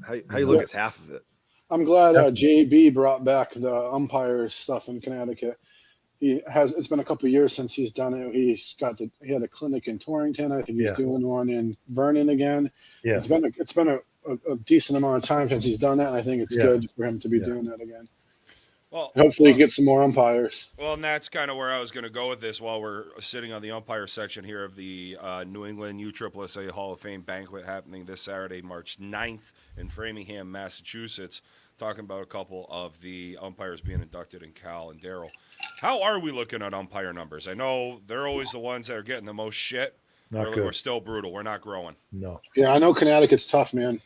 How you look is half of it. I'm glad JB brought back the umpires stuff in Connecticut. It's been a couple of years since he's done it. He had a clinic in Torrington. I think he's doing one in Vernon again. Yeah. It's been a decent amount of time since he's done that, and I think it's good for him to be doing that again. Well, hopefully get some more umpires. Well, and that's kind of where I was going to go with this while we're sitting on the umpire section here of the New England USSSA Hall of Fame banquet happening this Saturday, March 9th in Framingham, Massachusetts, talking about a couple of the umpires being inducted in Cal and Daryl. How are we looking at umpire numbers? I know they're always the ones that are getting the most shit. We're still brutal. We're not growing. No. Yeah, I know Connecticut's tough, man.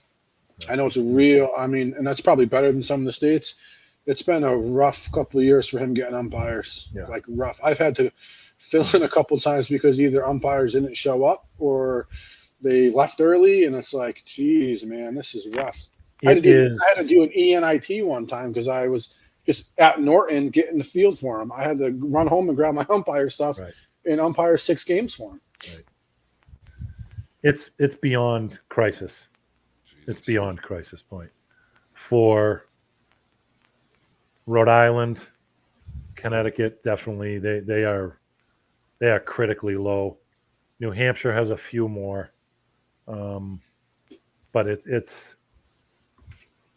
I know it's and that's probably better than some of the states. It's been a rough couple of years for him getting umpires, like rough. I've had to fill in a couple of times because either umpires didn't show up or they left early, and it's like, geez, man, this is rough. I had to do an ENIT one time because I was just at Norton getting the field for him. I had to run home and grab my umpire stuff and umpire 6 games for him. Right. It's beyond crisis. Jesus. It's beyond crisis point for Rhode Island, Connecticut. Definitely, they are critically low. New Hampshire has a few more, but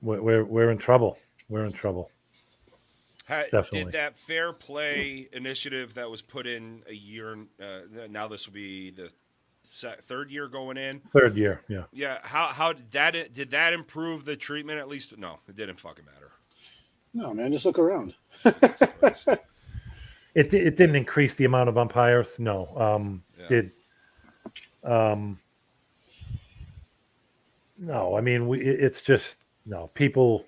we're in trouble. We're in trouble. Definitely. Did that fair play initiative that was put in a year? Now this will be the third year going in. Third year, yeah. Yeah. How did that improve the treatment? At least no, it didn't fucking matter. No, man, just look around. It didn't increase the amount of umpires. No. No, I mean it's just no people.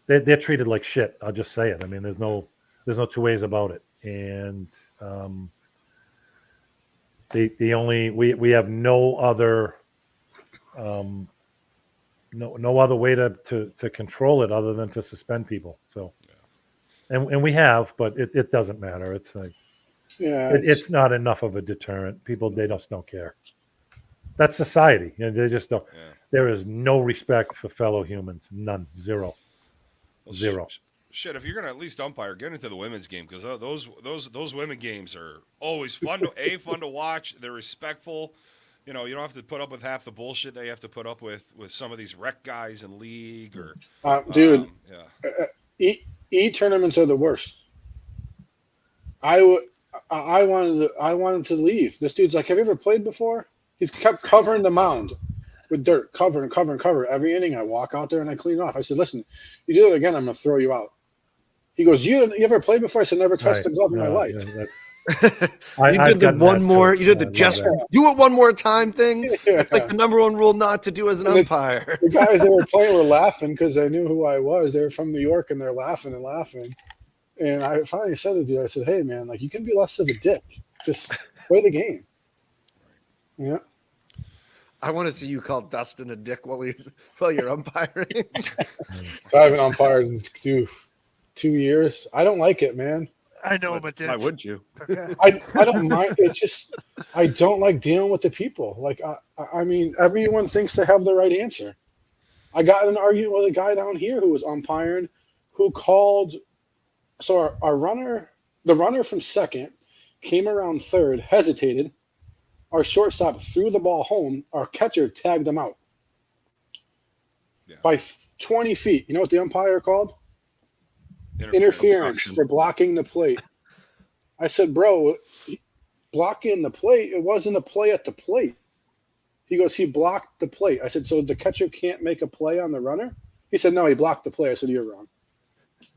They're treated like shit. I'll just say it. I mean, there's no 2 ways about it. And we have no other no other way to control it other than to suspend people. So, and we have, but it doesn't matter. It's like it's not enough of a deterrent. People they just don't care. That's society. They just don't. Yeah. There is no respect for fellow humans. None. Zero. Well, Zero. Shit, if you're gonna at least umpire, get into the women's game because those women games are always fun to watch. They're respectful. You don't have to put up with half the bullshit they have to put up with some of these rec guys in league or. Dude, tournaments are the worst. I wanted to leave. This dude's like, "Have you ever played before?" He's kept covering the mound with dirt, cover. Every inning I walk out there and I clean it off. I said, "Listen, you do it again, I'm going to throw you out." He goes, "You ever played before?" I said, "Never touched a glove in my life." You did the one more. You did the just do it one more time thing. Yeah. That's like the number one rule not to do as an umpire. The guys that were playing were laughing because they knew who I was. They were from New York and they're laughing. And I finally said to the dude, I said, "Hey man, like you can be less of a dick. Just play the game." Yeah. I want to see you call Dustin a dick while you're umpiring. So I haven't umpired in 2 years. I don't like it, man. I know, but why would you? I don't mind. It's just I don't like dealing with the people. Like I mean, everyone thinks they have the right answer. I got in an argument with a guy down here who was umpiring, who called. So the runner from second, came around third, hesitated. Our shortstop threw the ball home. Our catcher tagged him out by 20 feet. You know what the umpire called? Interference for blocking the plate. I said, "Bro, blocking the plate, it wasn't a play at the plate." He goes, "He blocked the plate." I said, "So the catcher can't make a play on the runner?" He said, "No, he blocked the play." I said, "You're wrong."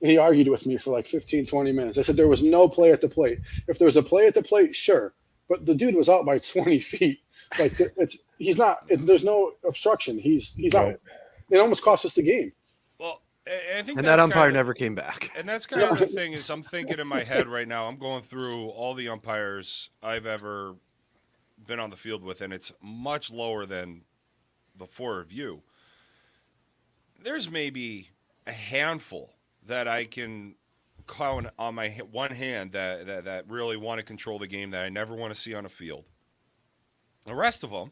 And he argued with me for like 15, 20 minutes. I said, "There was no play at the plate. If there was a play at the plate, sure. But the dude was out by 20 feet. Like he's not. There's no obstruction. He's out. It almost cost us the game." Well, I think And that's that umpire kinda, never came back. and that's kind of the thing is I'm thinking in my head right now. I'm going through all the umpires I've ever been on the field with, and it's much lower than the four of you. There's maybe a handful that I can count on my one hand that really want to control the game that I never want to see on a field. The rest of them,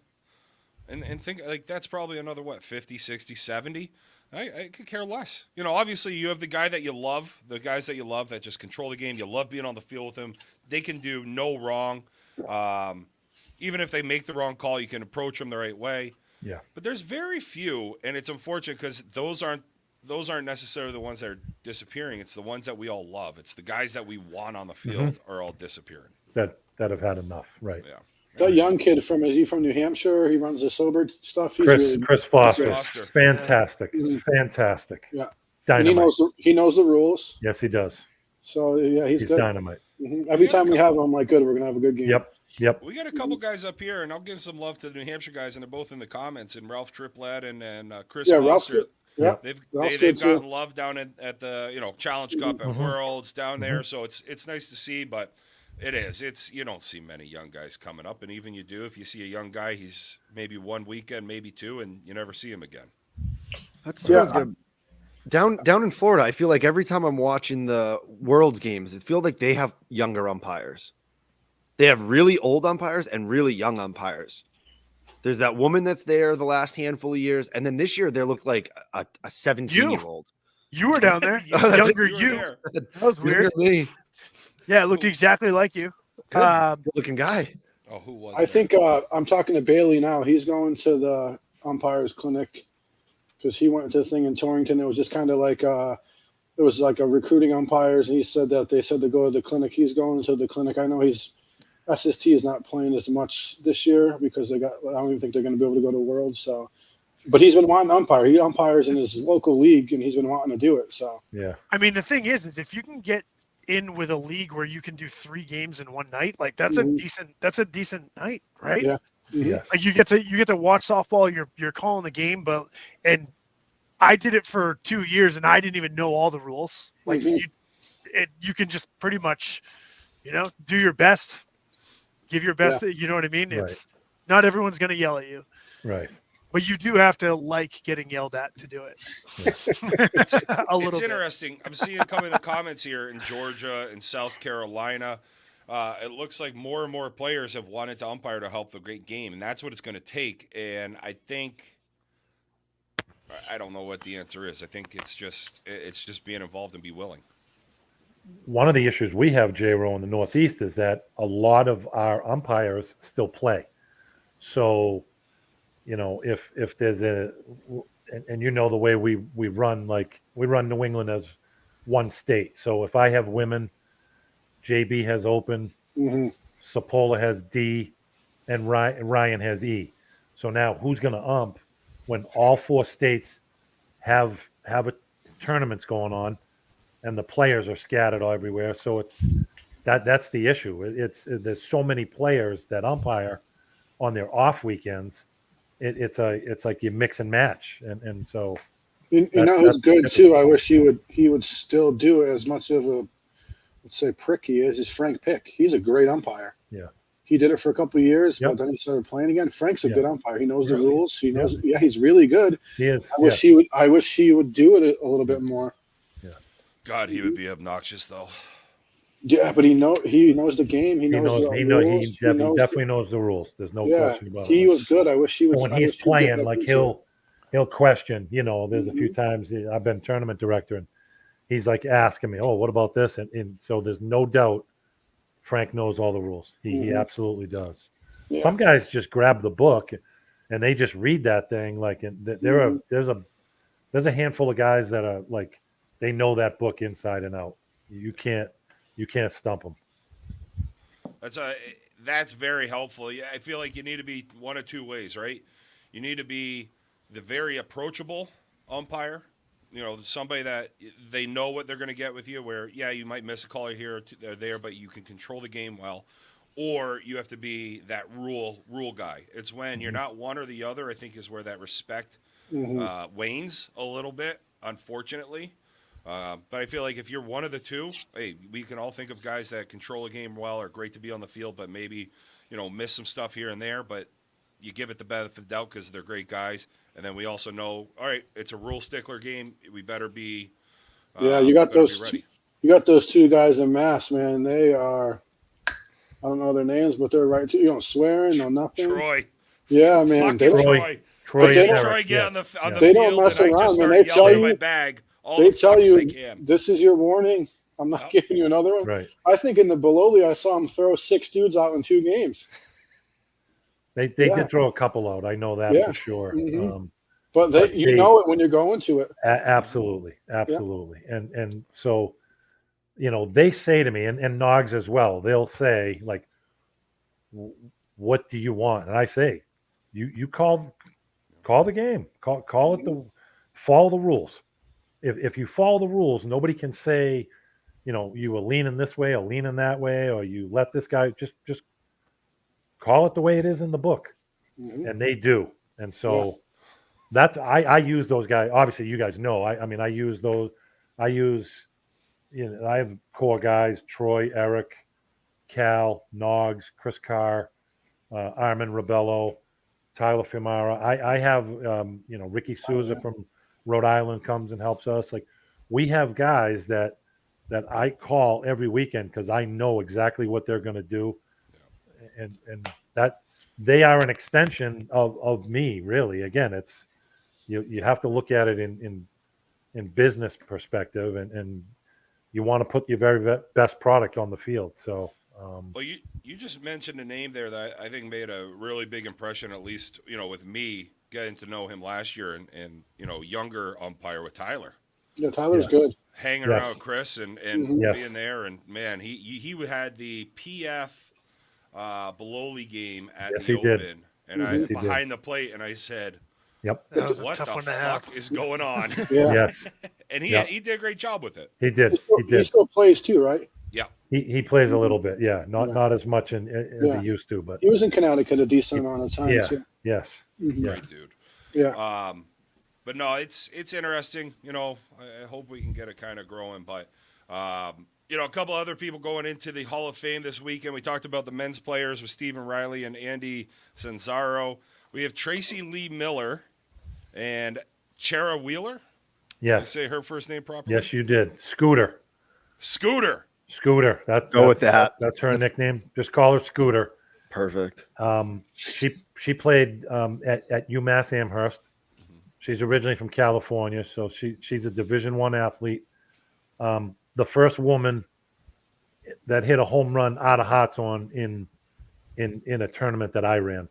and think like that's probably another what 50, 60, 70. I could care less. Obviously you have the guy that you love, the guys that you love that just control the game. You love being on the field with them. They can do no wrong. Even if they make the wrong call, you can approach them the right way. Yeah. But there's very few, and it's unfortunate because those aren't necessarily the ones that are disappearing. It's the ones that we all love. It's the guys that we want on the field are all disappearing. That have had enough, right? Yeah. That young kid is he from New Hampshire? He runs the sober stuff. He's Chris Foster. Foster. Fantastic. Mhm. Fantastic. Yeah. And Dynamite. he knows the rules. Yes, he does. So yeah, he's good. Dynamite. Every time we have him, I'm like, good, we're gonna have a good game. Yep. We got a couple guys up here, and I'll give some love to the New Hampshire guys, and they're both in the comments. And Ralph Triplett and Chris Yeah, Foster. Ralph's good. Yeah, They've Ralph's good gotten too. love down at the Challenge Cup and Worlds down there, so it's nice to see. But it's you don't see many young guys coming up, and even you do, if you see a young guy, he's maybe one weekend, maybe two, and you never see him again. That's good. Down in Florida, I feel like every time I'm watching the Worlds games, it feels like they have younger umpires. They have really old umpires and really young umpires. There's that woman that's there the last handful of years, and then this year they look like a 17-year-old. You were down there. That's Younger it. You were you. there. That was weird. Me. Yeah, it looked exactly like you. Good looking guy. Oh, who was? I think I'm talking to Bailey now. He's going to the umpires clinic because he went to the thing in Torrington. It was just kind of like it was like a recruiting umpires, and he said that they said to go to the clinic. He's going to the clinic. I know SST is not playing as much this year because I don't even think they're going to be able to go to World. So, but he's been wanting to umpire. He umpires in his local league, and he's been wanting to do it. So Yeah. I mean, the thing is if you can get in with a league where you can do 3 games in one night, like that's a decent night, right? Yeah. Yeah. Like you get to watch softball. You're calling the game, and I did it for 2 years, and I didn't even know all the rules. Like you can just pretty much, do your best, give your best. Yeah. You know what I mean? Right. It's not everyone's going to yell at you, Right. but you do have to like getting yelled at to do it. A little It's bit. interesting. I'm seeing coming in the comments here in Georgia and South Carolina. It looks like more and more players have wanted to umpire to help the great game, and that's what it's going to take. And I think I don't know what the answer is. I think it's just being involved and be willing. One of the issues we have, J-Ro, in the Northeast is that a lot of our umpires still play. So, if there's and the way we run, like we run New England as one state. So if I have women, JB has open, Sapola has D, and Ryan has E. So now who's going to ump when all 4 states have tournaments going on and the players are scattered everywhere? So that's the issue. There's so many players that umpire on their off weekends. It's like you mix and match, and so who's good too. I wish he would still do it as much of a, let's say, prick he is Frank Pick. He's a great umpire. Yeah. He did it for a couple of years, Yep. but then he started playing again. Frank's a Yeah. good umpire. He knows Really? the rules. He knows. Yeah, he's really good. he is. I wish he would do it a little bit more. God, he would be obnoxious though. Yeah, but he knows the game. He knows the rules. He definitely knows the rules. There's no question about it. He was good. I wish he would. when I he's wish he would get playing, back like into he'll question. There's a few times I've been tournament director, and he's like asking me, "Oh, what about this?" And so there's no doubt Frank knows all the rules. He absolutely does. Yeah. Some guys just grab the book and they just read that thing like. And there's a handful of guys that are like they know that book inside and out. You can't stump them. That's very helpful. Yeah, I feel like you need to be one of two ways, right? You need to be the very approachable umpire, somebody that they know what they're going to get with you, where, yeah, you might miss a call here or there, but you can control the game well. Or you have to be that rule guy. It's when you're not one or the other, I think, is where that respect wanes a little bit. unfortunately. But I feel like if you're one of the two, hey, we can all think of guys that control a game well, are great to be on the field, but maybe, miss some stuff here and there. But you give it the benefit of the doubt because they're great guys. And then we also know, all right, it's a rule stickler game. We better be. Yeah, you got those two guys in mass, man. They are. I don't know their names, but they're right too. You don't swearing, no nothing. Troy. Yeah, man. Fucking Troy. Troy I see and Troy Eric, get yes, on the They field, don't mess and I around, just man. start They tell yelling in my you- bag all They the tell fucks I you can. this is your warning. I'm not giving you another one. Right. I think in the below league, I saw him throw 6 dudes out in 2 games. They did throw a couple out. I know that Yeah. for sure. Mhm. But you know it when you're going to it. Absolutely. And so, they say to me, and Nogs as well, they'll say, like, what do you want? And I say, you call the game, call it follow the rules. If you follow the rules, nobody can say, you were leaning this way or leaning that way, or you let this guy just call it the way it is in the book. Mhm. And they do. And so that's, I use those guys. Obviously you guys know, I use those. I have core guys, Troy, Eric, Cal, Noggs, Chris Carr, Armin Rebello, Tyler Fiumara. I have, Ricky Souza from Rhode Island comes and helps us. Like, we have guys that I call every weekend because I know exactly what they're going to do. And that they are an extension of me, really. Again, it's, you have to look at it in business perspective, and you want to put your very best product on the field. So, well, you just mentioned a name there that I think made a really big impression, at least, with me getting to know him last year, and younger umpire with Tyler. Yeah, Tyler's good. Hanging around with Chris and being there, and man, he had the PF below league game at the Open, and I was behind the plate, and I said, "Yep, what the fuck is going on?" Yeah. Yes, and he did a great job with it. he did. He still plays too, right? Yeah, he plays a little bit. Yeah, not as much as he used to, but he was in Connecticut a decent amount of time. Yeah, too. yes, great dude. Yeah. But no, it's interesting. I hope we can get it kind of growing. But a couple other people going into the Hall of Fame this weekend. We talked about the men's players with Stephen Riley and Andy Sanzaro. We have Tracy Lee Miller and Chera Wheeler. yes. Did I say her first name properly? Yes, you did. Scooter. That's with that. That's her nickname. Just call her Scooter. Perfect. She played at UMass Amherst. She's originally from California, so she's a Division I athlete. The first woman that hit a home run out of Hartshorn in a tournament that I ran,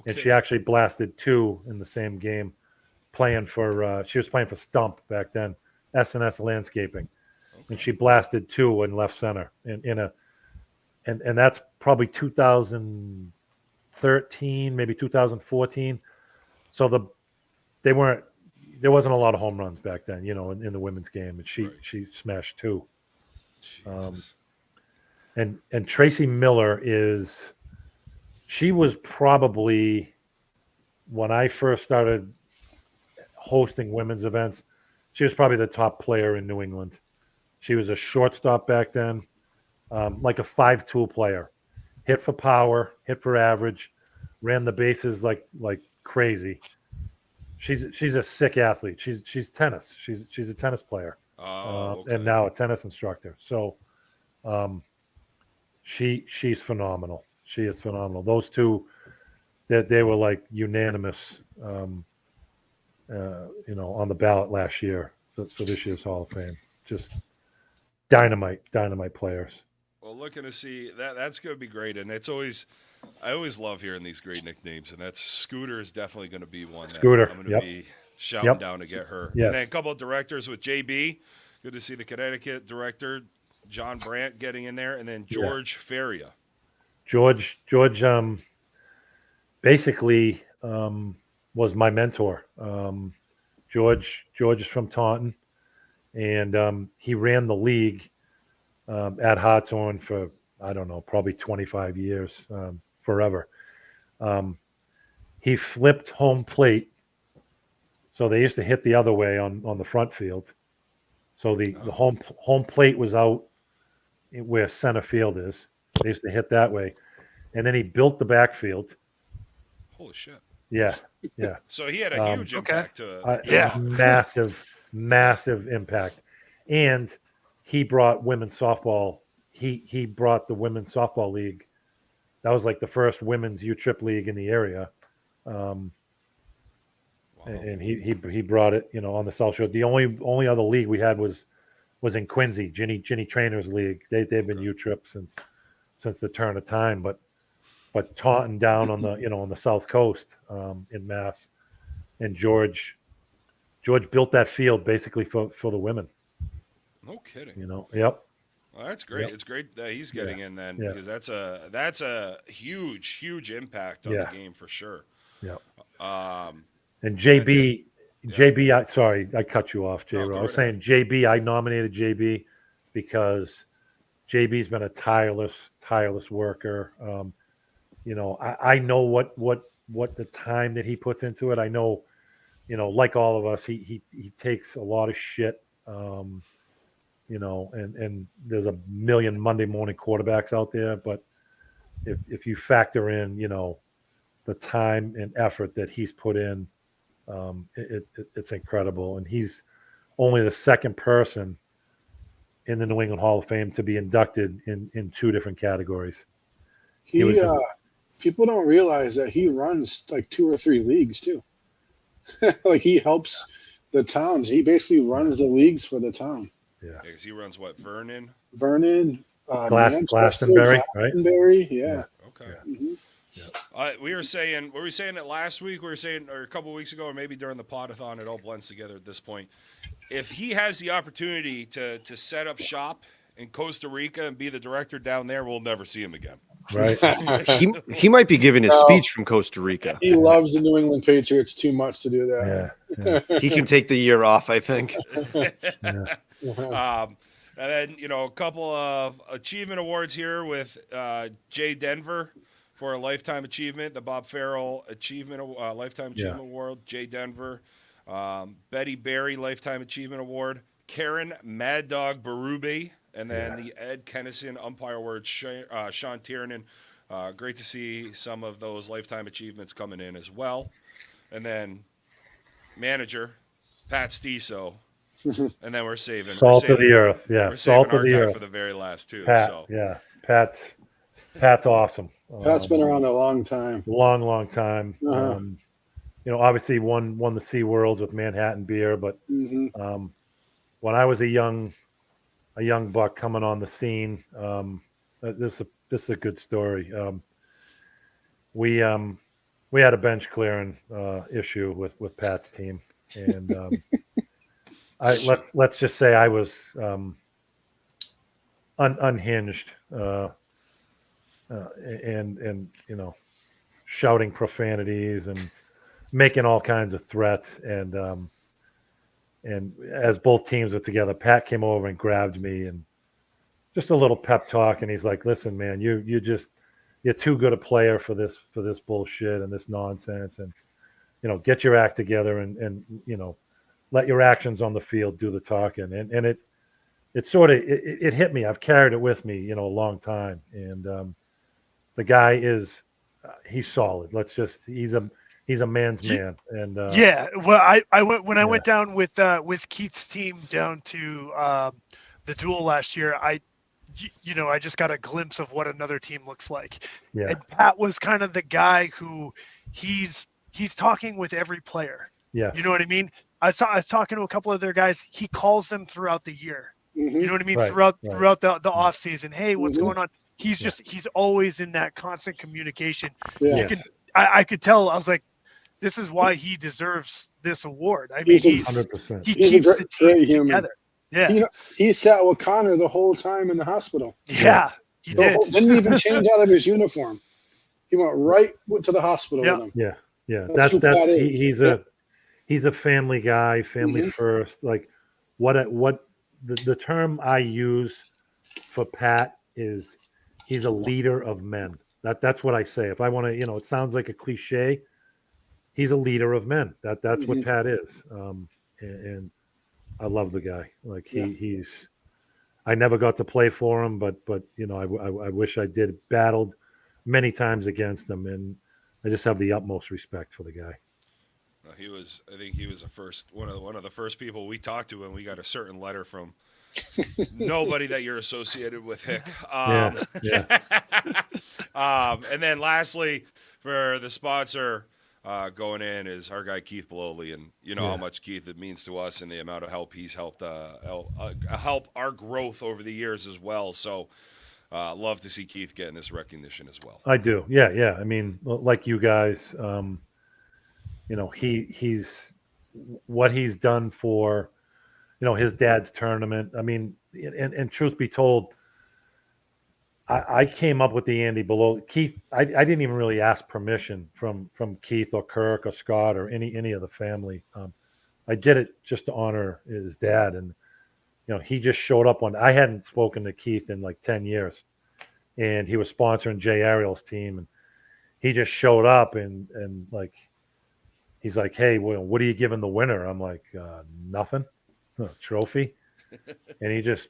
and she actually blasted 2 in the same game. She was playing for Stump back then, S&S Landscaping, and she blasted 2 in left center and that's probably 2013, maybe 2014. So there wasn't a lot of home runs back then, in the women's game, and she smashed 2. And Tracy Miller she was probably, when I first started hosting women's events, she was probably the top player in New England. She was a shortstop back then, like a 5-tool player, hit for power, hit for average, ran the bases like crazy. She's a sick athlete. She's tennis. She's a tennis player, and now a tennis instructor. So, she's phenomenal. She is phenomenal. Those two, they were like unanimous, on the ballot last year for this year's Hall of Fame. Just dynamite players. Well, looking to see that's going to be great, and I always love hearing these great nicknames, and that's Scooter is definitely going to be one. Scooter, I'm going to be shouting down to get her. Yes. And then a couple of directors with JB. Good to see the Connecticut director, John Brandt, getting in there, and then George Feria. George, basically was my mentor. George is from Taunton, and he ran the league at Hartshorn for, I don't know, probably 25 years, forever. He flipped home plate So they used to hit the other way on the front field. So the home plate was out where center field is. They used to hit that way. And then he built the backfield. Holy shit. Yeah. Yeah. So he had a huge impact to Yeah. massive impact. And he brought women's softball. He brought the women's softball league. That was like the first women's U-Trip league in the area. And he brought it, on the South Shore. The only other league we had was in Quincy, Ginny Trainer's League. They've been U-Trip since the turn of time, but Taunton down on the on the South Coast in Mass, and George built that field basically for the women. No kidding. Yep. Well, that's great. Yep. It's great that he's getting in then, Yeah. because that's a huge impact on the game for sure. Yep. And JB, sorry, I cut you off, J-Ro. I was saying JB, I nominated JB because JB's been a tireless worker. I know what the time that he puts into it. I know, like all of us, he takes a lot of shit, and there's a million Monday morning quarterbacks out there. But if you factor in, the time and effort that he's put in, it's incredible. And he's only the second person in the New England Hall of Fame to be inducted in two different categories. People don't realize that he runs like 2 or 3 leagues too. Like he helps the towns. He basically runs the leagues for the town. Yeah, because he runs what, Vernon, Glastonbury, right? Glastonbury, yeah. Okay. Yeah. Mm-hmm. We were saying it last week? We were saying, or a couple of weeks ago, or maybe during the podathon. It all blends together at this point. If he has the opportunity to set up shop in Costa Rica and be the director down there, we'll never see him again. Right. He might be giving his speech from Costa Rica. He loves the New England Patriots too much to do that. Yeah. He can take the year off, I think. And then, a couple of achievement awards here with Jay Denver for a lifetime achievement, the Bob Farrell Lifetime Achievement Award, Jay Denver, Betty Berry Lifetime Achievement Award, Karen Mad Dog Berube, and then the Ed Kennison Umpire Award, Sean Tiernan. Great to see some of those lifetime achievements coming in as well. And then manager, Pat Stiso. And then we're saving Salt of the earth. Yeah, we're salt saving of the our guy earth for the very last two. Pat, So. yeah, Pat's awesome. Pat's been around a long time. Long time. Obviously won the Sea Worlds with Manhattan Beer, but when I was a young buck coming on the scene, this is a good story. We had a bench clearing issue with Pat's team, and let's just say I was unhinged and shouting profanities and making all kinds of threats, and as both teams were together, Pat came over and grabbed me and just a little pep talk, and he's like, "Listen, man, you're too good a player for this bullshit and this nonsense, and get your act together and let your actions on the field do the talking." And it sort of it hit me. I've carried it with me, a long time, and the guy he's solid. He's a man's man. And well, I went down with Keith's team down to the duel last year. I just got a glimpse of what another team looks like. Yeah. And Pat was kind of the guy who he's talking with every player. Yeah. You know what I mean? I was talking to a couple of their guys. He calls them throughout the year. Mm-hmm. You know what I mean? Right, Throughout the off season. Hey, what's going on? He's always in that constant communication. Yeah. I could tell. I was like, this is why he deserves this award. I mean, he 100%. keeps the team together. Yeah. He sat with Connor the whole time in the hospital. Yeah, he did. Didn't even change out of his uniform. He went right to the hospital with him. Yeah. He's a family guy, family first. Like what the term I use for Pat is he's a leader of men. That's what I say. If I want to, it sounds like a cliche, he's a leader of men. That's what Pat is. And I love the guy. Like he's. I never got to play for him, but I wish I did. Battled many times against him, and I just have the utmost respect for the guy. I think he was the first one of the first people we talked to when we got a certain letter from nobody that you're associated with, Hick. Yeah. And then lastly, for the sponsor going in is our guy Keith Bloley, and how much Keith it means to us and the amount of help he's helped help our growth over the years as well. So love to see Keith getting this recognition as well. I do. Yeah. I mean, like you guys, he's what he's done for, his dad's tournament. I mean, and truth be told, I came up with the Andy below Keith. I didn't even really ask permission from Keith or Kirk or Scott or any of the family. I did it just to honor his dad, and he just showed up I hadn't spoken to Keith in like 10 years, and he was sponsoring Jay Ariel's team, and he just showed up and like he's like, "Hey, what are you giving the winner?" I'm like, "Nothing, trophy," and he just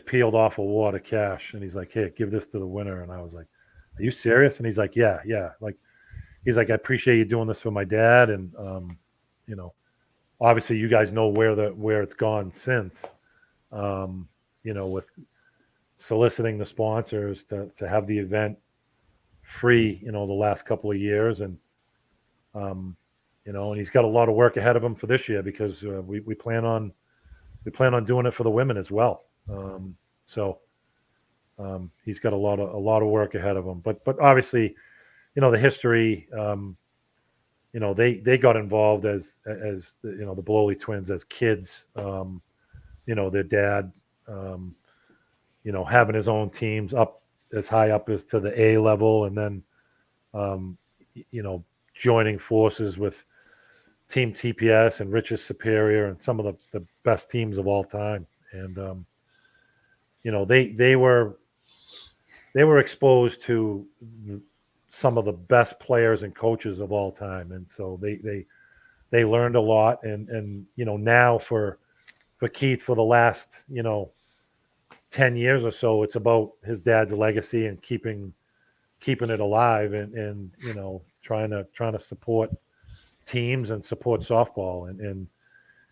peeled off a wad of cash, and he's like, "Hey, give this to the winner." And I was like, "Are you serious?" And he's like, "Yeah." Like, he's like, "I appreciate you doing this for my dad." And, obviously you guys know where it's gone since, with soliciting the sponsors to have the event free, the last couple of years. And, and he's got a lot of work ahead of him for this year because we plan on doing it for the women as well. He's got a lot of work ahead of him, but obviously, the history, they got involved as the Bloley twins as kids, their dad, having his own teams up as high up as to the A level. And then, joining forces with Team TPS and Rich's Superior and some of the best teams of all time. And, they were exposed to some of the best players and coaches of all time, and so they learned a lot. And now for Keith, for the last 10 years or so, it's about his dad's legacy and keeping it alive, and trying to support teams and support softball, and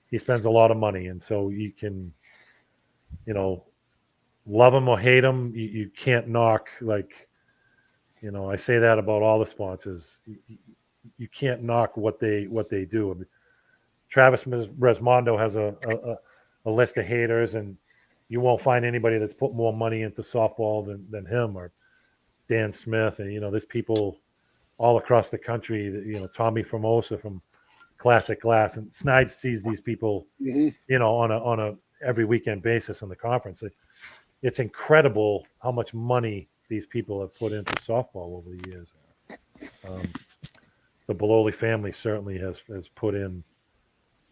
he spends a lot of money, and so you can love him or hate him, you can't knock, like, I say that about all the sponsors. You can't knock what they do. I mean, Travis Resmondo has a list of haters, and you won't find anybody that's put more money into softball than him, or Dan Smith. And, there's people all across the country that, Tommy Formosa from Classic Glass, and Snide sees these people, on a every weekend basis in the conference. It's incredible how much money these people have put into softball over the years. The Bloley family certainly has put in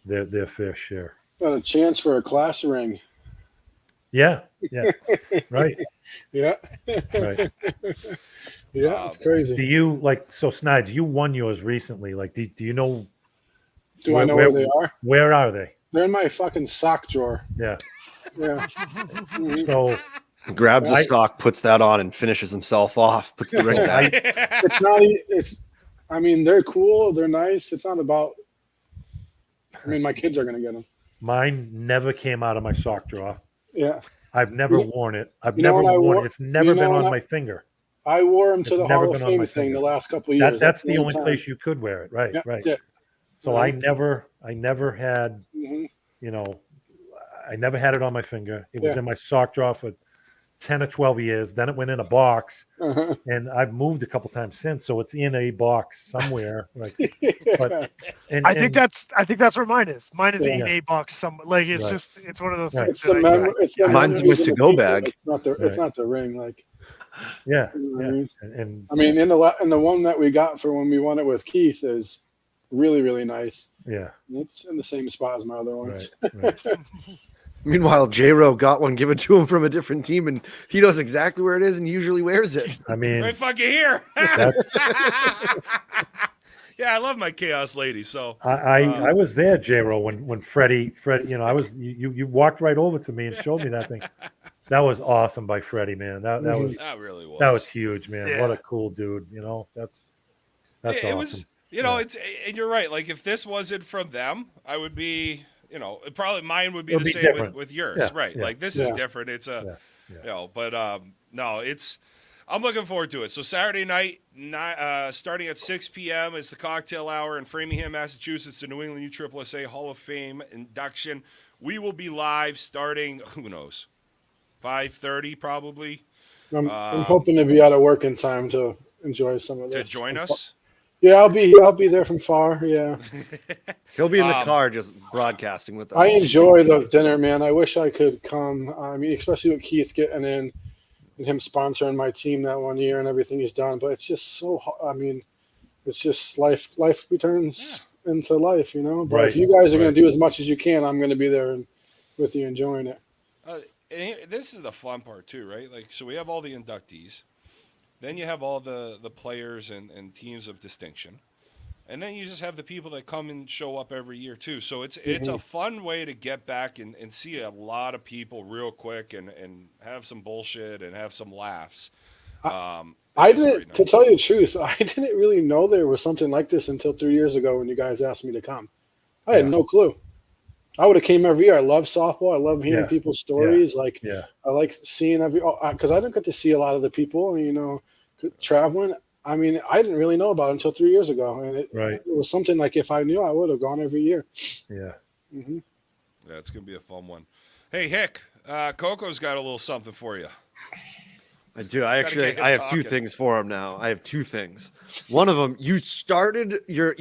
their fair share. Got a chance for a class ring. Yeah, right. Yeah, right. Yeah, it's crazy. Do you Snides? You won yours recently. Like, do you know? Do I know where they are? Where are they? They're in my fucking sock drawer. Yeah. Yeah. So grabs a sock, puts that on, and finishes himself off. Puts the ring back. It's not. I mean, they're cool. They're nice. It's not about. I mean, my kids are gonna get them. Mine never came out of my sock drawer. Yeah. I've never worn it. I've never worn it. It's never been on my finger. I wore them to the Hall of Fame thing the last couple of years. That's the only place you could wear it. Right. Yeah, right. that's it. So I never had, Mm-hmm. I never had it on my finger. It was in my sock drawer for 10 or 12 years. Then it went in a box, and I've moved a couple times since. So it's in a box somewhere. Like, but I think that's where mine is. Mine is in a box. It's just it's one of those things. It's mine's with to-go bag. It's not the ring. Like, yeah. And I mean, in the one that we got for when we won it with Keith is really, really nice. Yeah. It's in the same spot as my other ones. Right. Meanwhile, J-Ro got one given to him from a different team, and he knows exactly where it is and usually wears it. I mean, right fucking here. Yeah, I love my Chaos Lady. So I was there, J-Ro, when Freddie, I was you walked right over to me and showed me that thing. That was awesome by Freddie, man. That was that really was. that was huge, man. Yeah. What a cool dude. That's It awesome. was, it's, and you're right. Like if this wasn't from them, I would be, probably mine would be It'll the be same different. with yours, Yeah, right? yeah. Like this is different. It's but no, I'm looking forward to it. So Saturday night, starting at 6 p.m. is the cocktail hour in Framingham, Massachusetts, the New England USSSA Hall of Fame induction. We will be live starting, who knows, 5:30 probably. I'm hoping to be out of work in time to enjoy some of this. To join us? Yeah, I'll be there from far. Yeah. He'll be in the car just broadcasting with us. I enjoy the dinner, man. I wish I could come. I mean, especially with Keith getting in and him sponsoring my team that one year and everything he's done. But it's just so. I mean, it's just life. Life returns into life, But if you guys are going to do as much as you can, I'm going to be there and with you enjoying it. And this is the fun part too, right? Like, so we have all the inductees. Then you have all the players and teams of distinction. And then you just have the people that come and show up every year too. So it's a fun way to get back and see a lot of people real quick and have some bullshit and have some laughs. I didn't, to tell you the truth, I didn't really know there was something like this until 3 years ago when you guys asked me to come. I had no clue. I would have came every year. I love softball. I love hearing people's stories. I like seeing because I didn't get to see a lot of the people, traveling. I mean, I didn't really know about it until 3 years ago. And it was something like if I knew, I would have gone every year. Yeah. Mm-hmm. Yeah, it's going to be a fun one. Hey, Hick, Coco's got a little something for you. I do. I have two things for him now. I have two things. One of them, you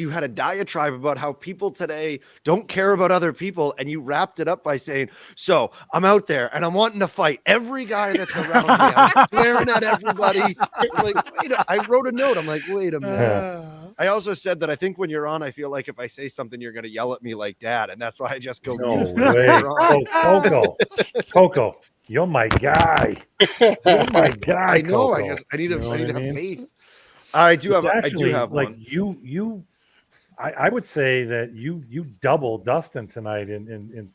had a diatribe about how people today don't care about other people, and you wrapped it up by saying, "So I'm out there and I'm wanting to fight every guy that's around me. I'm glaring at everybody." I'm like, I wrote a note. I'm like, wait a minute. I also said that I think when you're on, I feel like if I say something, you're going to yell at me like Dad, and that's why I just go. No way, Coco. You're my guy. You're my guy. I know. Coco. I need to have faith. I do have like one. You. I would say that you double Dustin tonight in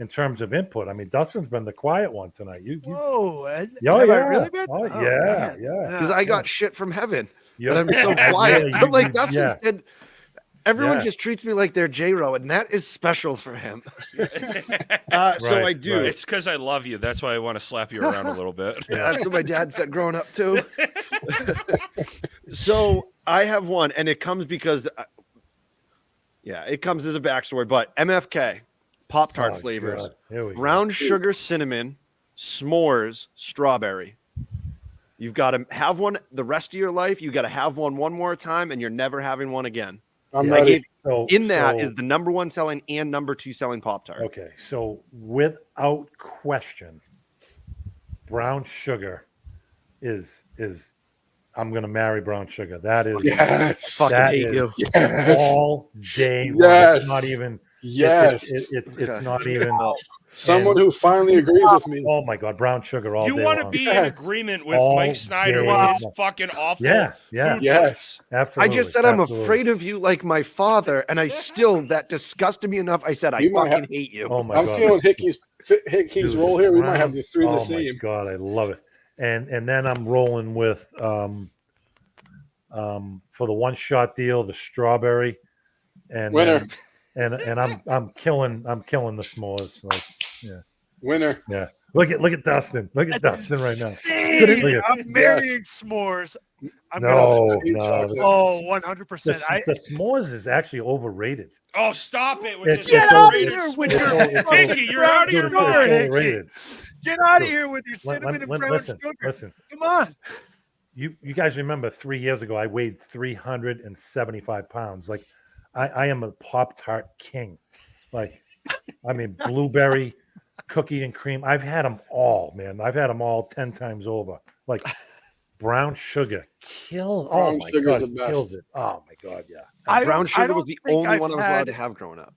terms of input. I mean, Dustin's been the quiet one tonight. Whoa! I really been? Oh, yeah. Because I got shit from heaven, and I'm so quiet. I'm like Dustin said. Everyone just treats me like they're J-Ro, and that is special for him. So I do. It's because I love you. That's why I want to slap you around a little bit. That's what my dad said growing up, too. So I have one, and it comes because, it comes as a backstory, but MFK, Pop-Tart flavors, brown sugar cinnamon, s'mores, strawberry. You've got to have one the rest of your life. You got to have one more time, and you're never having one again. I'm ready. That is the number one selling and number two selling Pop-Tart. Okay, so without question, brown sugar is I'm gonna marry brown sugar. That is that is all day long. Yes. It's not even it's not even someone who finally agrees with me. Oh my God, brown sugar all day long. You want to be in agreement with Mike Snyder with his fucking awful food. Yes. Absolutely. I just said I'm afraid of you like my father, and I still, that disgusted me enough. I said, I fucking hate you. Oh my God. I'm feeling Hickey's role here. We might have the three the same. Oh my God, I love it. And then I'm rolling with for the one shot deal, the strawberry, and winner. And I'm killing the s'mores. Winner. Yeah. Look at Dustin. Look at Dustin right now. I'm marrying s'mores. No. 100%. The s'mores is actually overrated. Oh, stop it! Get out of here with your Hickey, you're out of your mind. Get out of here with your cinnamon and brown sugar. Listen. Come on. You guys remember 3 years ago I weighed 375 pounds. Like I am a Pop-Tart king. Like, I mean, blueberry, cookie and cream. I've had them all, man. I've had them all 10 times over. Like, brown sugar kills. Oh my God, it kills it. Oh my God, yeah. Brown sugar was the only one I was allowed to have growing up.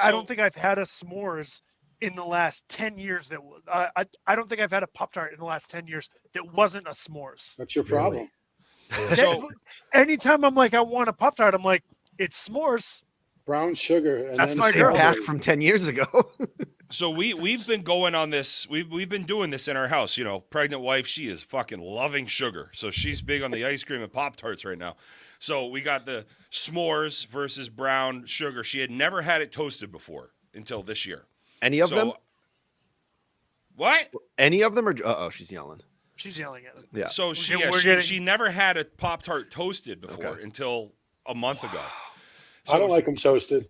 I don't think I've had a s'mores in the last 10 years I don't think I've had a Pop-Tart in the last 10 years that wasn't a s'mores. That's your problem. So anytime I'm like, I want a Pop-Tart, I'm like, it's s'mores. Brown sugar. And That's then my Same girl. pack from 10 years ago. So we've been going on this. We've been doing this in our house. You know, pregnant wife, she is fucking loving sugar. So she's big on the ice cream and Pop-Tarts right now. So we got the s'mores versus brown sugar. She had never had it toasted before until this year. Any of them? What? Any of them? Or she's yelling. She's yelling at it. Yeah. So she never had a Pop-Tart toasted before until a month ago. So, I don't like them toasted.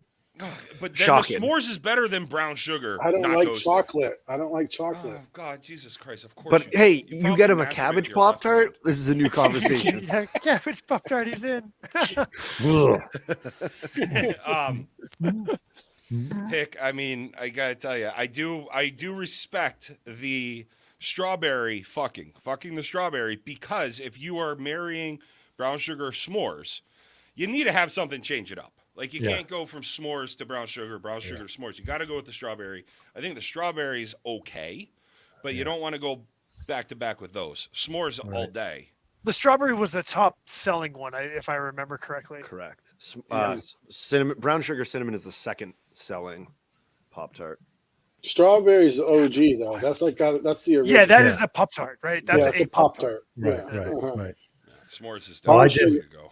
But then Shocking. the s'mores is better than brown sugar. I don't like toasted. chocolate. I don't like chocolate. Oh God, Jesus Christ! Of course. But hey, you probably get him a masturbate cabbage to your left Pop-Tart? hand. This is a new conversation. Yeah, which Pop-Tart he's in. Hick, I mean, I gotta tell you, I do respect the strawberry fucking the strawberry, because if you are marrying brown sugar s'mores, you need to have something change it up. Like you can't go from s'mores to brown sugar to s'mores. You got to go with the strawberry. I think the strawberry's okay, but you don't want to go back to back with those. S'mores all day. The strawberry was the top selling one, if I remember correctly. Correct. Cinnamon, brown sugar cinnamon is the second selling Pop-Tart. Strawberry's the OG though. That's like that's the original. Yeah, that is a Pop-Tart, right? That's a Pop-Tart. Right, Yeah. right. S'mores is Well, definitely the way to go.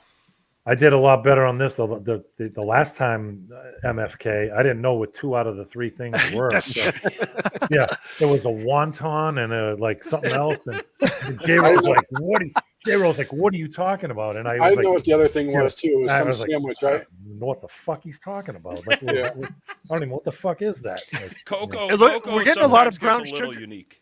I did a lot better on this. The last time MFK, I didn't know what 2 out of the 3 things were. So, yeah, there was a wonton and like something else, and J-Ro's like, "What are you talking about?" And I I was know what the other thing was too. It was I some was like, sandwich, I right? don't know what the fuck he's talking about. Like, I don't even know what the fuck is that. Like, Cocoa. We're getting a lot of sometimes brown gets a little sugar. unique.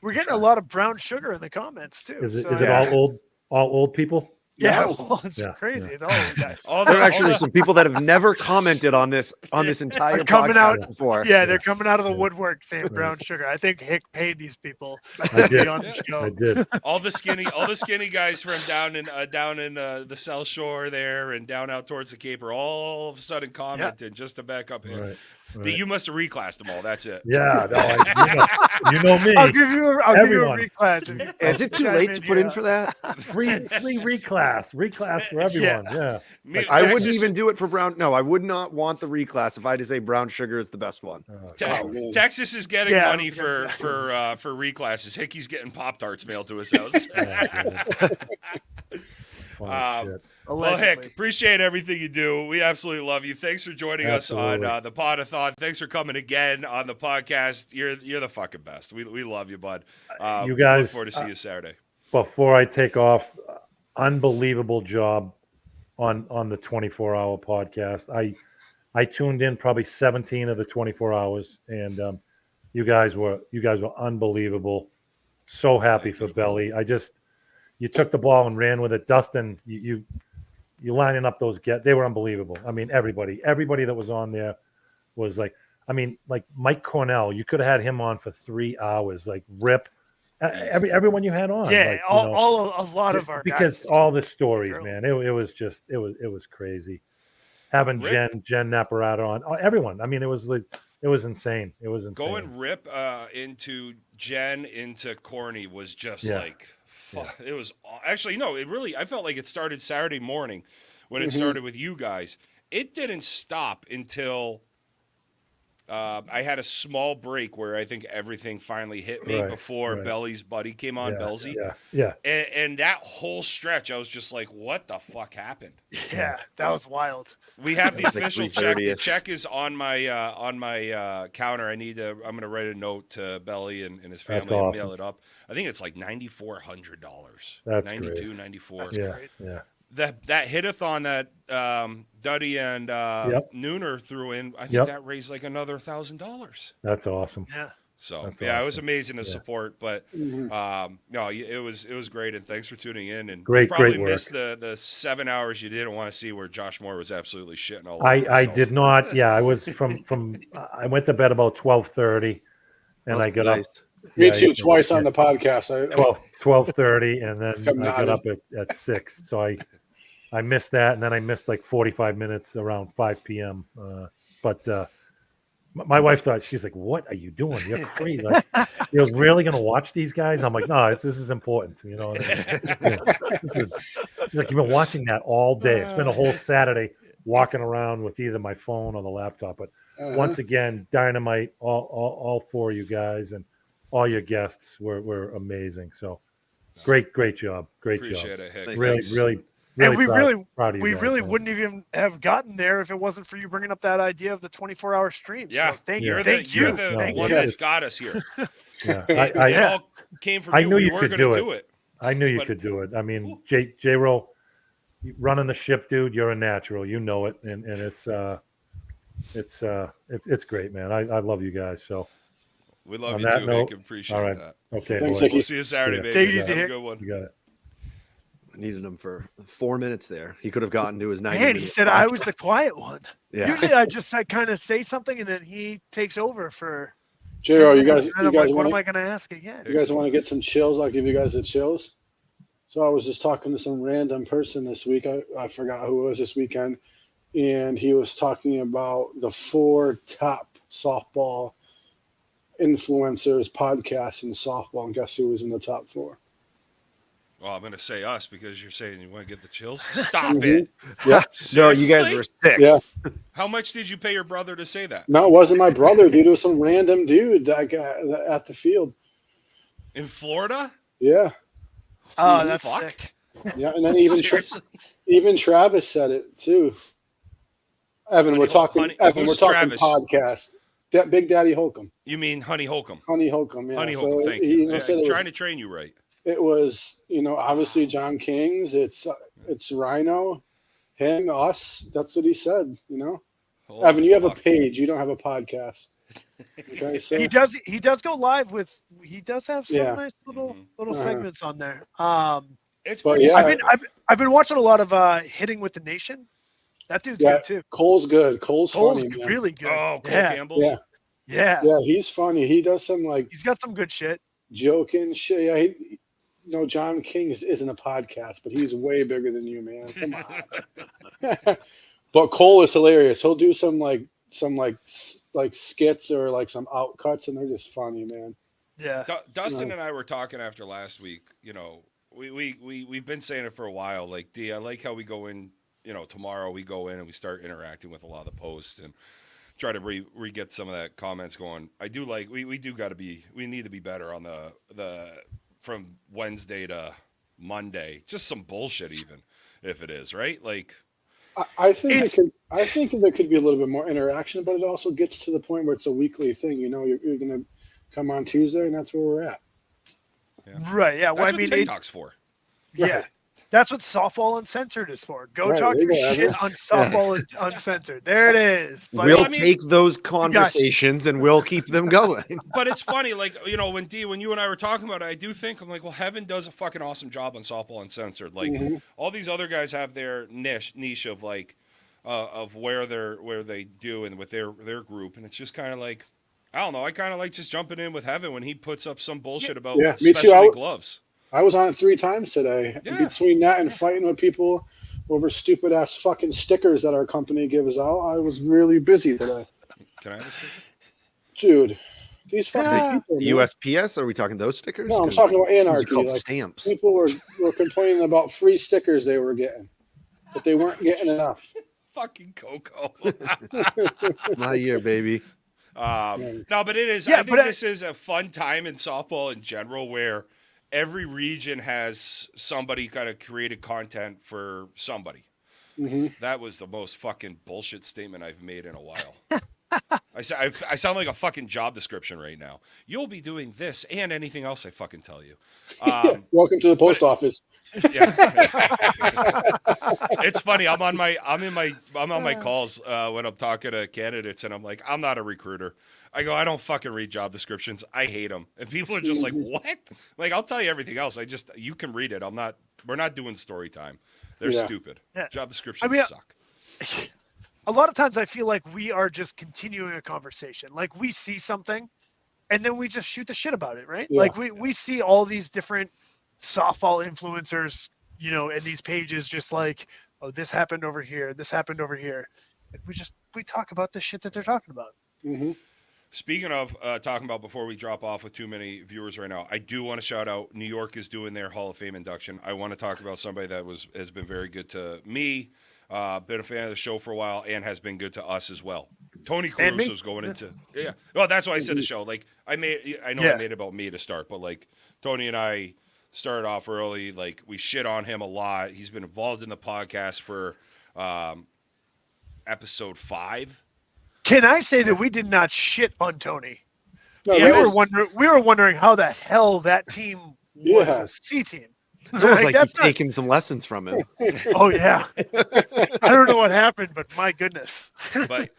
We're getting a lot of brown sugar in the comments too. is so, it all old people? Yeah, No. well, it's Yeah, crazy. yeah. It's all you guys. There are actually some people that have never commented on this entire Coming podcast out- before. Yeah, they're coming out of the Yeah. woodwork saying brown sugar. I think Hick paid these people I to did. be on the show. I did. All the skinny guys from down in the South Shore there and down out towards the Cape are all of a sudden commenting just to back up him. Right. You must have reclassed them all. That's it. Yeah, no, you know me. I'll give you a Everyone. reclass. Is it too late to put in for that? Free reclass for everyone. Yeah. I Texas- wouldn't even do it for brown. No, I would not want the reclass if I had to say brown sugar is the best one. Oh, man. Texas is getting Yeah, money for reclasses. Hickey's getting Pop-Tarts mailed to his house. Shit. Well, Hick, Allegedly. appreciate everything you do. We absolutely love you. Thanks for joining Absolutely. us on the Podathon. Thanks for coming again on the podcast. You're the fucking best. We love you, bud. You guys, look forward to see you Saturday. Before I take off, unbelievable job on the 24-hour podcast. I tuned in probably 17 of the 24 hours, and you guys were unbelievable. So happy for Belly. You took the ball and ran with it. Dustin, you lining up those they were unbelievable. I mean, everybody that was on there was like Mike Cornell. You could have had him on for 3 hours. Like Rip, everyone you had on. Yeah, like, a lot of our because guys. all the stories, Girls. man. It was crazy. Having Rip. Jen Napparato on, everyone. I mean, it was insane. It was insane. Going Rip into Jen into Corny was just like. It was actually no. It really. I felt like it started Saturday morning when it started with you guys. It didn't stop until I had a small break where I think everything finally hit me before Belly's buddy came on, Belsy. Yeah. And that whole stretch, I was just like, "What the fuck happened?" Yeah, that was wild. We have the Like official check. The 3:30-ish. check is on my counter. I'm gonna write a note to Belly and his family That's and awesome. mail it up. I think it's like $9,400. That's 92, great. 94. That's Yeah. great. Yeah. That hit-a-thon that Duddy and Nooner threw in, I think that raised like another $1,000. That's awesome. Yeah. So That's it was awesome. amazing the Yeah. support. But no, it was great, and thanks for tuning in. And Great- you probably great work. missed the 7 hours you didn't want to see where Josh Moore was absolutely shitting all over I himself. did not. Yeah, I was from I went to bed about 12:30, and I got up. Me Yeah, too, yeah. twice on the podcast. 12:30, and then Come I got nodded. up at 6. So I missed that, and then I missed like 45 minutes around 5 p.m. But my wife thought, she's like, "What are you doing? You're crazy! Like, you're really gonna watch these guys?" I'm like, "No, this is important. You know, this is She's like, you've been watching that all day. It's been a whole Saturday walking around with either my phone or the laptop. But once again, dynamite, all four of you guys and all your guests were amazing. So great job. Great Appreciate job. it, Hick. Really, Thanks. really, And proud of you we guys, really man. wouldn't even have gotten there if it wasn't for you bringing up that idea of the 24-hour stream. Yeah, So thank you're you. the one that's got us here. Yeah, It all came from I you. knew We you were could going to do do it. I knew you could do it. I mean, J-Ro, running the ship, dude, you're a natural. You know it, and it's great, man. I love you guys. So We love on you that too, note, Hick. Appreciate all right. that. Okay, Thanks, boys. Hickey. We'll see you Saturday, Yeah. baby. Take it easy, Have a Hick. good one. You got it. I needed him for 4 minutes there. He could have gotten to his 90 Man, he minute said I was the quiet one. Yeah. Usually I just kind of say something and then he takes over for. J-Ro, 10 you minutes, guys, and you I'm guys like, what want am I to, going to ask again? you guys want to get some chills? I'll give you guys the chills. So I was just talking to some random person this week. I forgot who it was this weekend, and he was talking about the 4 top softball influencers podcasts in softball, and guess who was in the top 4? Well, I'm going to say us because you're saying you want to get the chills. Stop it. Yeah. No, you guys Seriously? were 6. Yeah. How much did you pay your brother to say that? No, it wasn't my brother, dude. It was some random dude that got at the field. In Florida? Yeah, Oh, that's Fuck. sick. yeah, and then even Seriously? even Travis said it too. Evan, we're talking. Evan, we're who's talking Travis? podcast. Big Daddy Holcomb, You mean Honey Holcomb? Honey Holcomb. Yeah. Honey So Holcomb, thank he, you. said I'm it trying was, to train you right. it was, obviously John King's. It's Rhino, him, us. That's what he said. Oh, Evan, you have a fuck. page. You don't have a podcast. Okay, so He does go live with. He does have some Yeah. nice little Uh-huh. segments on there. It's But pretty yeah. I've been watching a lot of Hitting with the Nation. That dude's Yeah. good too. Cole's good. Cole's Cole's funny, man. really good. Oh, Cole yeah, Campbell? Yeah. yeah. Yeah, he's funny. He does some like He's got some good shit. joking shit. Yeah, John King isn't a podcast, but he's way bigger than you, man. Come on. But Cole is hilarious. He'll do some skits or like some outcuts, and they're just funny, man. Yeah. Dustin and I were talking after last week. We've been saying it for a while. Like, D, I like how we go in. Tomorrow we go in and we start interacting with a lot of the posts and try to re-get some of that comments going. I do like we need to be better on the from Wednesday to Monday. Just some bullshit, even if it is right. Like, I think there could be a little bit more interaction, but it also gets to the point where it's a weekly thing. You're going to come on Tuesday, and that's where we're at. Right. Yeah. Well, that's I mean, what TikTok's for. yeah. Right. That's what Softball Uncensored is for. Go Right, talk there your you go, shit Evan. on Softball Uncensored. There it is. But We'll I mean, take those conversations and we'll keep them going. But it's funny, like, when you and I were talking about it, I do think, I'm like, well, Heaven does a fucking awesome job on Softball Uncensored. Like, all these other guys have their niche of like, of where they do and with their group, and it's just kind of like, I don't know. I kind of like just jumping in with Heaven when he puts up some bullshit about Yeah, me too. specialty gloves. I was on it 3 times today. Yeah. Between that and fighting with people over stupid ass fucking stickers that our company gives out, I was really busy today. Can I have a sticker? Dude, these fucking people. Man. USPS? Are we talking those stickers? No, I'm talking about Those are anarchy. called Like, stamps. people were complaining about free stickers they were getting, but they weren't getting enough. Fucking Coco. My year, baby. No, but it is. Yeah, I think this is a fun time in softball in general where every region has somebody kind of created content for somebody. Mm-hmm. That was the most fucking bullshit statement I've made in a while. I sound like a fucking job description right now. You'll be doing this and anything else I fucking tell you. Welcome to the post office. Yeah. It's funny. I'm on my calls when I'm talking to candidates, and I'm like, I'm not a recruiter. I go, I don't fucking read job descriptions. I hate them. And people are just like, what? Like, I'll tell you everything else. You can read it. We're not doing story time. They're stupid. Yeah. Job descriptions suck. A lot of times I feel like we are just continuing a conversation. Like, we see something and then we just shoot the shit about it, right? Yeah. Like, we see all these different softball influencers, and these pages just like, oh, this happened over here. This happened over here. And we talk about the shit that they're talking about. Mm-hmm. Speaking of talking about before we drop off with too many viewers right now, I do want to shout out New York is doing their Hall of Fame induction. I want to talk about somebody that has been very good to me, been a fan of the show for a while, and has been good to us as well. Tony Caruso's going into Well, that's why I said the show. Like I made it about me to start, but like Tony and I started off early. Like we shit on him a lot. He's been involved in the podcast for episode 5. Can I say that we did not shit on Tony? No, we were wondering how the hell that team was a C team. It's almost like you've taken some lessons from him. Oh yeah. I don't know what happened, but my goodness. But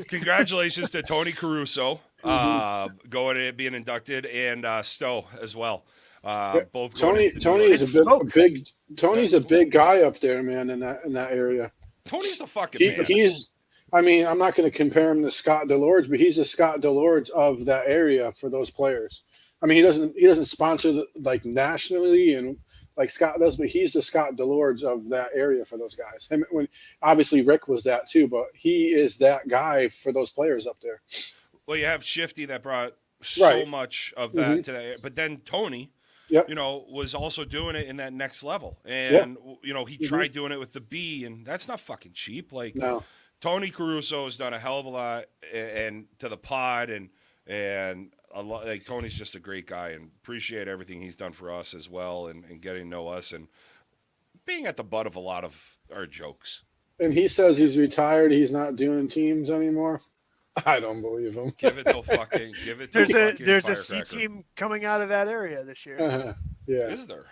congratulations to Tony Caruso going and being inducted, and Stowe as well. Both Tony's a big guy up there, man, in that area. Tony's the fucking man. He's. I mean, I'm not going to compare him to Scott Delords, but he's the Scott Delords of that area for those players. I mean, he doesn't sponsor like nationally and like Scott does, but he's the Scott Delords of that area for those guys. Obviously Rick was that too, but he is that guy for those players up there. Well, you have Shifty that brought so much of that to that, but then Tony, was also doing it in that next level, and he tried doing it with the B, and that's not fucking cheap. Like no. Tony Caruso has done a hell of a lot, and to the pod, and a lot. Like Tony's just a great guy, and appreciate everything he's done for us as well, and getting to know us, and being at the butt of a lot of our jokes. And he says he's retired; he's not doing teams anymore. I don't believe him. Give it to There's a C team coming out of that area this year. Yeah, is there?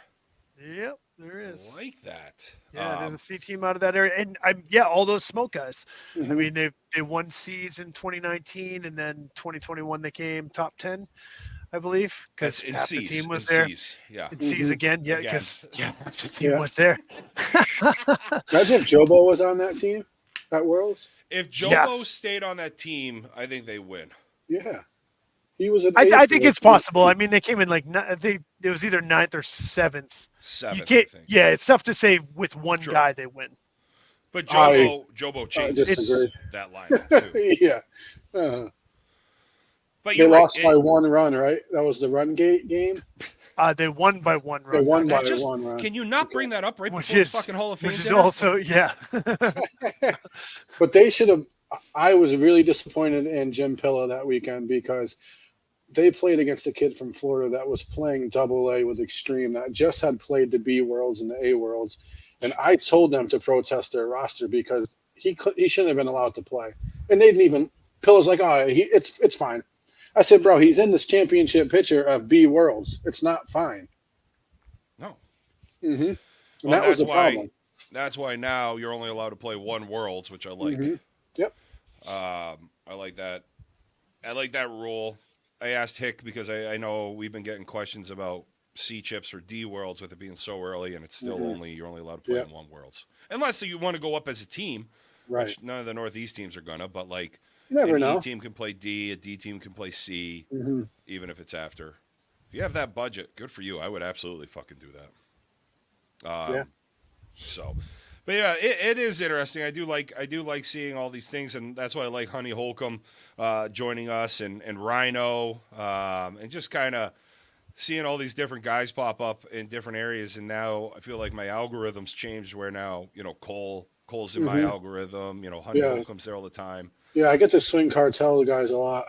Yep, there is. I like that. Yeah, there's a C team out of that area, and all those smoke guys. I mean, they won C's in 2019, and then 2021 they came top 10, I believe, because half the team was there. C's, yeah. In C's again, because half the team was there. Imagine if Jobo was on that team at Worlds. If Jobo stayed on that team, I think they win. Yeah. He was. I think it's possible. I mean, they came in like it was either 9th or 7th. You can't. Yeah, it's tough to say with one guy they win. But Jobo changed that line too. Yeah. But they lost by one run, right? That was the run game. They won by one run. They won by one run. Can you not bring that up right before the fucking Hall of Fame? Which is also But they should have. I was really disappointed in Jim Pillow that weekend because they played against a kid from Florida that was playing AA with Extreme that just had played the B Worlds and the A Worlds, and I told them to protest their roster because he shouldn't have been allowed to play, and they didn't even. Pillow's like, it's fine. I said, bro, he's in this championship picture of B Worlds. It's not fine. No. Mm-hmm. And well, that was the problem. That's why now you're only allowed to play one Worlds, which I like. Mm-hmm. Yep. I like that. I like that rule. I asked Hick because I know we've been getting questions about C chips or D Worlds with it being so early, and it's still you're only allowed to play in one Worlds, unless you want to go up as a team. Right. Which none of the Northeast teams are gonna, but like you never know. A team can play D, a D team can play C, even if it's after. If you have that budget, good for you. I would absolutely fucking do that. So. But yeah, it is interesting. I do like seeing all these things, and that's why I like Honey Holcomb joining us and Rhino, and just kind of seeing all these different guys pop up in different areas. And now I feel like my algorithm's changed, where now Cole's in my algorithm. Honey Holcomb's there all the time. Yeah, I get the Swing Cartel guys a lot.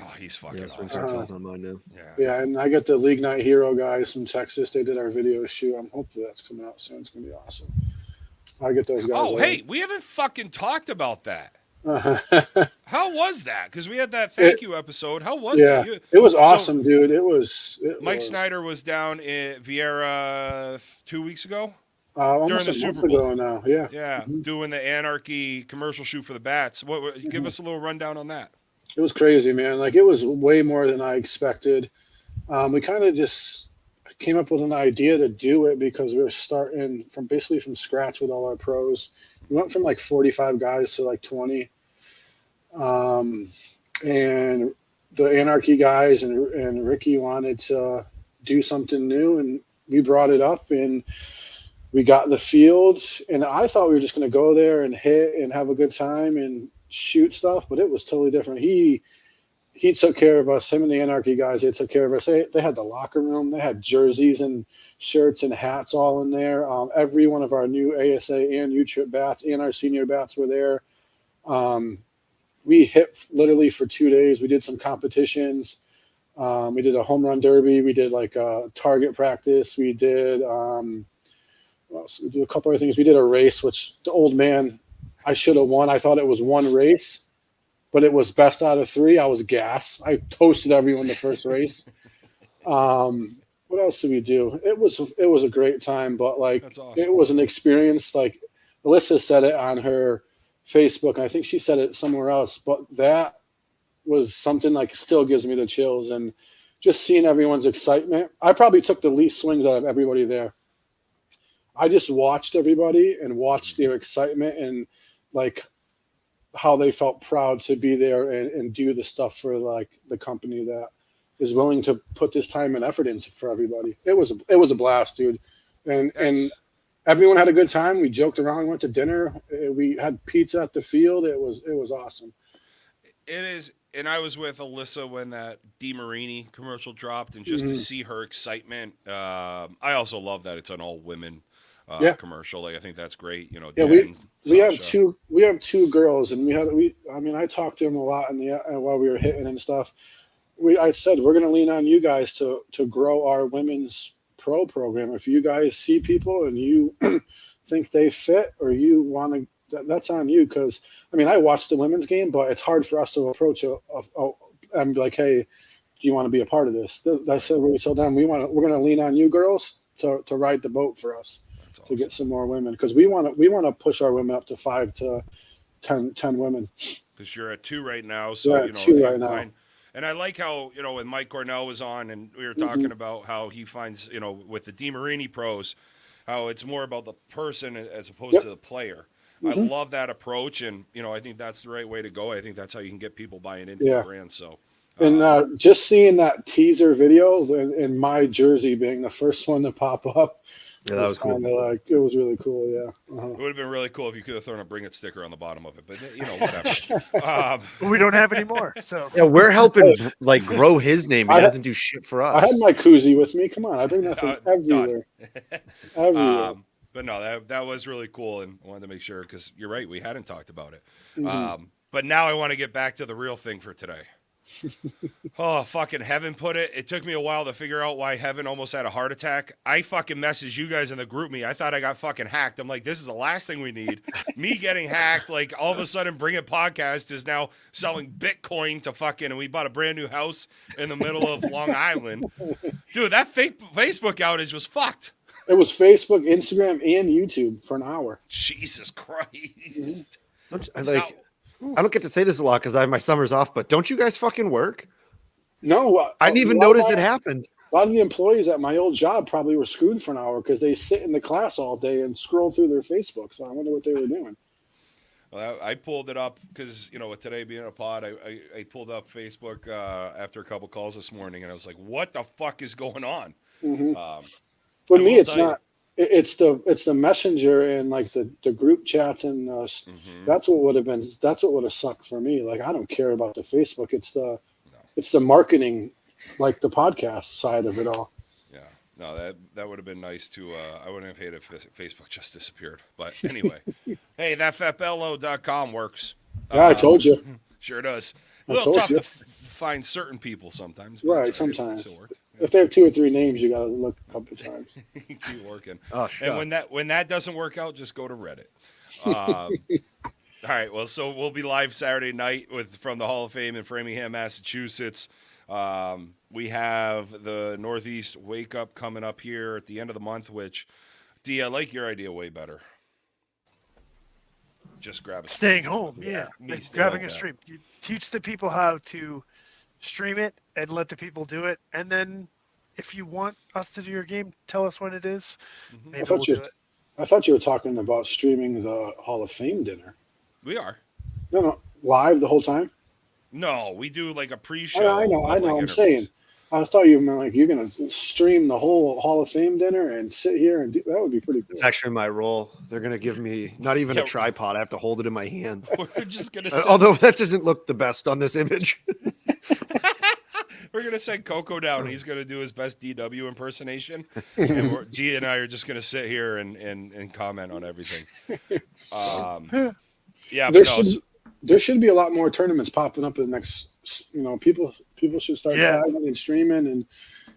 Oh, he's fucking Swing awesome. Cartel's on mine now. Yeah, and I get the League Night Hero guys from Texas. They did our video shoot. I'm hoping that's coming out soon. It's gonna be awesome. I get those guys. Oh, hey, we haven't fucking talked about that. How was that? Because we had that thank you episode. How was that? It was awesome, dude. Mike Snyder was down in Vieira 2 weeks ago. Almost during the a month Super Bowl ago now. Yeah. Yeah, doing the Anarchy commercial shoot for the Bats. Give us a little rundown on that. It was crazy, man. Like, it was way more than I expected. We kind of just came up with an idea to do it because we were starting from scratch with all our pros. We went from like 45 guys to like 20. And the Anarchy guys and Ricky wanted to do something new, and we brought it up, and we got the field. And I thought we were just going to go there and hit and have a good time and shoot stuff, but it was totally different. He he took care of us. Him and the Anarchy guys, they took care of us. They had the locker room. They had jerseys and shirts and hats all in there. Every one of our new ASA and U-Trip bats and our senior bats were there. We hit literally for 2 days. We did some competitions. We did a home run derby. We did like a target practice. We did we did a couple other things. We did a race, which the old man, I should have won. I thought it was one race, but it was best out of 3. I was gas. I toasted everyone the first race. What else did we do? It was a great time, but like Awesome. It was an experience. Like Alyssa said it on her Facebook, and I think she said it somewhere else, but that was something like still gives me the chills, and just seeing everyone's excitement. I probably took the least swings out of everybody there. I just watched everybody and watched their excitement and like how they felt proud to be there and do the stuff for like the company that is willing to put this time and effort into for everybody. It was a blast, dude. And everyone had a good time. We joked around, went to dinner. We had pizza at the field. It was awesome. It is. And I was with Alyssa when that DeMarini commercial dropped, and just to see her excitement. I also love that it's an all women commercial. Like I think that's great. You know, yeah, we have two girls, and I talked to them a lot while we were hitting and stuff. I said we're going to lean on you guys to grow our women's pro program. If you guys see people and you think they fit or you want to, that's on you. Because I watched the women's game, but it's hard for us to approach and be like, hey, do you want to be a part of this? I said we told them we're going to lean on you girls to ride the boat for us. To get some more women, because we want to push our women up to 5 to 10 women. Because you're at 2 right now, so at 2 right now. And I like how when Mike Cornell was on, and we were talking about how he finds with the DeMarini pros, how it's more about the person as opposed to the player. I love that approach, and I think that's the right way to go. I think that's how you can get people buying into the brand. So. And just seeing that teaser video and my jersey being the first one to pop up. Yeah, that was cool. It was really cool. Yeah, It would have been really cool if you could have thrown a "Bring It" sticker on the bottom of it, but whatever. We don't have any more, so yeah, we're helping like grow his name. He doesn't do shit for us. I had my koozie with me. Come on, I bring that thing everywhere. Everywhere. But no, that was really cool, and I wanted to make sure because you're right, we hadn't talked about it. But now I want to get back to the real thing for today. Oh, fucking Heaven put it. It took me a while to figure out why Heaven almost had a heart attack. I fucking messaged you guys in the group me. I thought I got fucking hacked. I'm like, this is the last thing we need. Me getting hacked. Like all of a sudden, Bring It Podcast is now selling Bitcoin to fucking, and we bought a brand new house in the middle of Long Island. Dude, that fake Facebook outage was fucked. It was Facebook, Instagram, and YouTube for an hour. Jesus Christ. I don't get to say this a lot because I have my summers off, but don't you guys fucking work? No. I didn't even notice it happened. A lot of the employees at my old job probably were screwed for an hour because they sit in the class all day and scroll through their Facebook. So I wonder what they were doing. Well, I pulled it up because, with today being a pod, I pulled up Facebook after a couple calls this morning, and I was like, what the fuck is going on? With me, it's not. It's the messenger and like the group chats and that's what would have sucked for me. Like I don't care about the Facebook. It's the marketing, like the podcast side of it all. Yeah, no, that would have been nice to. I wouldn't have hated if Facebook just disappeared. But anyway, hey, that fatbello.com works. Yeah, I told you. Sure does. A little tough to find certain people sometimes. Right, sometimes. If they have 2 or 3 names, you got to look a couple times. Keep working. Oh, and when that doesn't work out, just go to Reddit. All right. Well, so we'll be live Saturday night from the Hall of Fame in Framingham, Massachusetts. We have the Northeast Wake Up coming up here at the end of the month. Which, D, I like your idea way better. Just grab staying home. Yeah, grabbing a stream. You teach the people how to stream it and let the people do it, and then if you want us to do your game, tell us when it is. Maybe we'll do it. I thought you were talking about streaming the Hall of Fame dinner. We are. No, live the whole time. No, we do like a pre-show. I know. I'm saying. I thought you meant like you're gonna stream the whole Hall of Fame dinner and sit here and do that. Would be pretty cool. It's actually my role. They're gonna give me not even a tripod. I have to hold it in my hand. We're just gonna. Although that doesn't look the best on this image. We're gonna send Coco down. He's gonna do his best DW impersonation, and D and I are just gonna sit here and comment on everything. Yeah, there should be a lot more tournaments popping up in the next. People should start tagging and streaming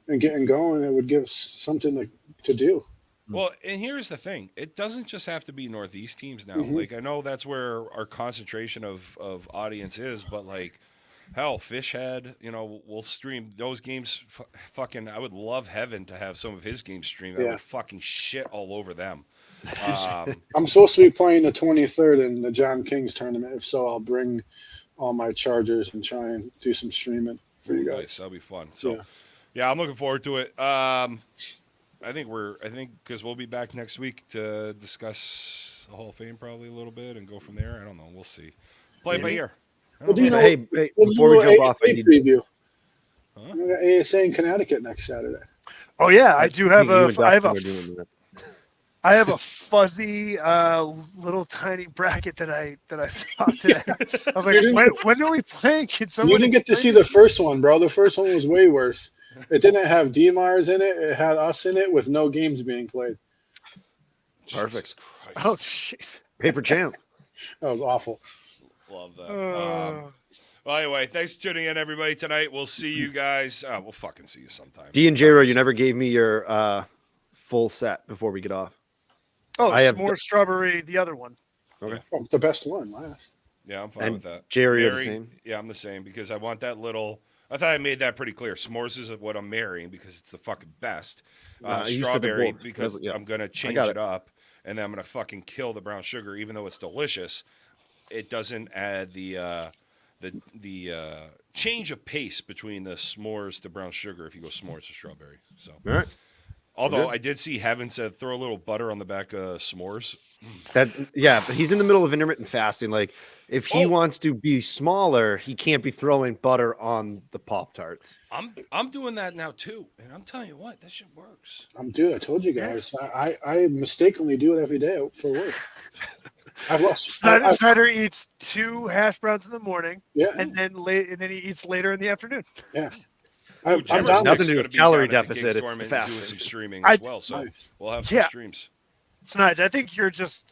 and getting going. It would give something to do. Well, and here's the thing: it doesn't just have to be Northeast teams now. Mm-hmm. Like I know that's where our concentration of audience is, but like. Hell, Fishhead, we'll stream those games. Fucking, I would love Heaven to have some of his games streamed. I would fucking shit all over them. I'm supposed to be playing the 23rd in the John King's tournament. If so, I'll bring all my chargers and try and do some streaming for you guys. Nice, that'll be fun. So, yeah, I'm looking forward to it. I think because we'll be back next week to discuss the Hall of Fame probably a little bit and go from there. I don't know. We'll see. Play by ear. Well, hey, before we jump off, I need preview. Huh? We got ASA in Connecticut next Saturday. Oh yeah, I do have I have a fuzzy little tiny bracket that I saw today. I was like, when are we playing? You didn't get to see the first one, bro. The first one was way worse. It didn't have D-Mars in it. It had us in it with no games being played. Perfect. Oh, jeez. Paper champ. That was awful. Love that. Well, anyway, thanks for tuning in, everybody, tonight. We'll see you guys. We'll fucking see you sometime. D and J-Ro, you never gave me your full set before we get off. Oh, I have more strawberry, the other one. Okay. Oh, the best one last. Yeah, I'm fine with that. Jerry, the same? Yeah, I'm the same because I want that little. I thought I made that pretty clear. S'mores is what I'm marrying because it's the fucking best. Strawberry because I'm going to change it up, and then I'm going to fucking kill the brown sugar, even though it's delicious. It doesn't add the change of pace between the s'mores to brown sugar if you go s'mores to strawberry. So, all right. Although I did see Heaven said throw a little butter on the back of s'mores. But he's in the middle of intermittent fasting. Like if he wants to be smaller, he can't be throwing butter on the Pop-Tarts. I'm doing that now too, and I'm telling you what, that shit works. I told you guys, I mistakenly do it every day for work. I've lost. Snyder eats 2 hash browns in the morning, and then he eats later in the afternoon. Yeah, I'm down nothing to do with calorie deficit. It's the fasting. Doing some streaming as well, so we'll have some streams. Snyder, I think you're just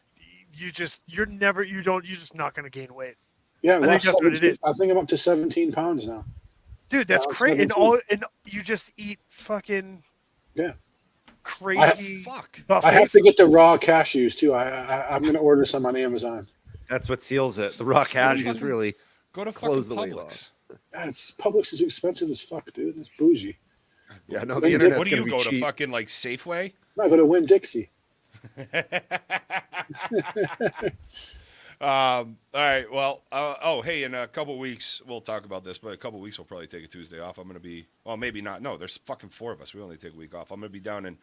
not going to gain weight. Yeah, I think I'm up to 17 pounds now. Dude, that's crazy. And you just eat fucking crazy. I have to get the raw cashews too. I'm going to order some on Amazon. That's what seals it. The raw cashews really go to close the weight loss. Publix is expensive as fuck, dude. It's bougie. Yeah, no, the internet's what do you go cheap. to fucking like Safeway? No, I go to Winn-Dixie. All right. Well, hey, in a couple weeks we'll talk about this, but a couple weeks we'll probably take a Tuesday off. I'm gonna be, well, maybe not. No, there's fucking 4 of us. We only take a week off. I'm gonna be down in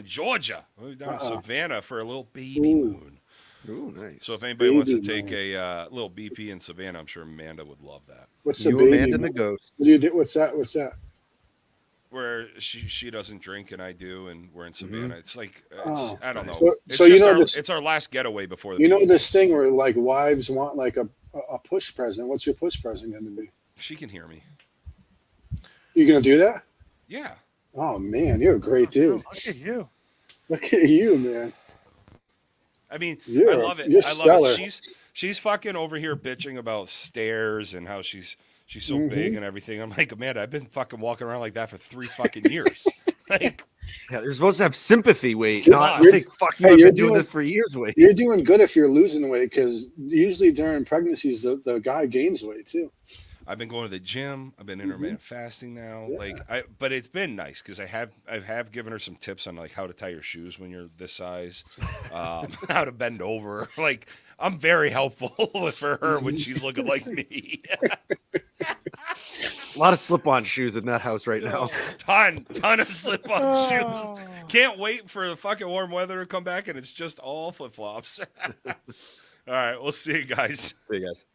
Georgia. I'm gonna be down in Savannah for a little baby moon. Ooh, nice. So if anybody wants to take a little BP in Savannah, I'm sure Amanda would love that. What's the baby? Amanda and the ghost. What do you do? What's that? Where she doesn't drink and I do, and we're in Savannah. It's like I don't know. So it's our last getaway before the this thing where like wives want like a push present. What's your push present going to be? She can hear me. You gonna do that? Yeah. Oh man, you're a great dude. Look at you. Look at you, man. I mean, I love it. You're I love stellar. it. She's fucking over here bitching about stairs and how she's so big and everything. I'm like, Amanda, I've been fucking walking around like that for 3 fucking years. Like, yeah, they're supposed to have sympathy weight, not like fuck you. I've been doing this for years. Weight. You're doing good if you're losing weight because usually during pregnancies the guy gains weight too. I've been going to the gym. I've been intermittent fasting now. Yeah. But it's been nice because I have given her some tips on like how to tie your shoes when you're this size, how to bend over. Like I'm very helpful for her when she's looking like me. A lot of slip-on shoes in that house right now. Ton of slip-on shoes. Can't wait for the fucking warm weather to come back and it's just all flip-flops. All right, we'll see you guys. See you guys.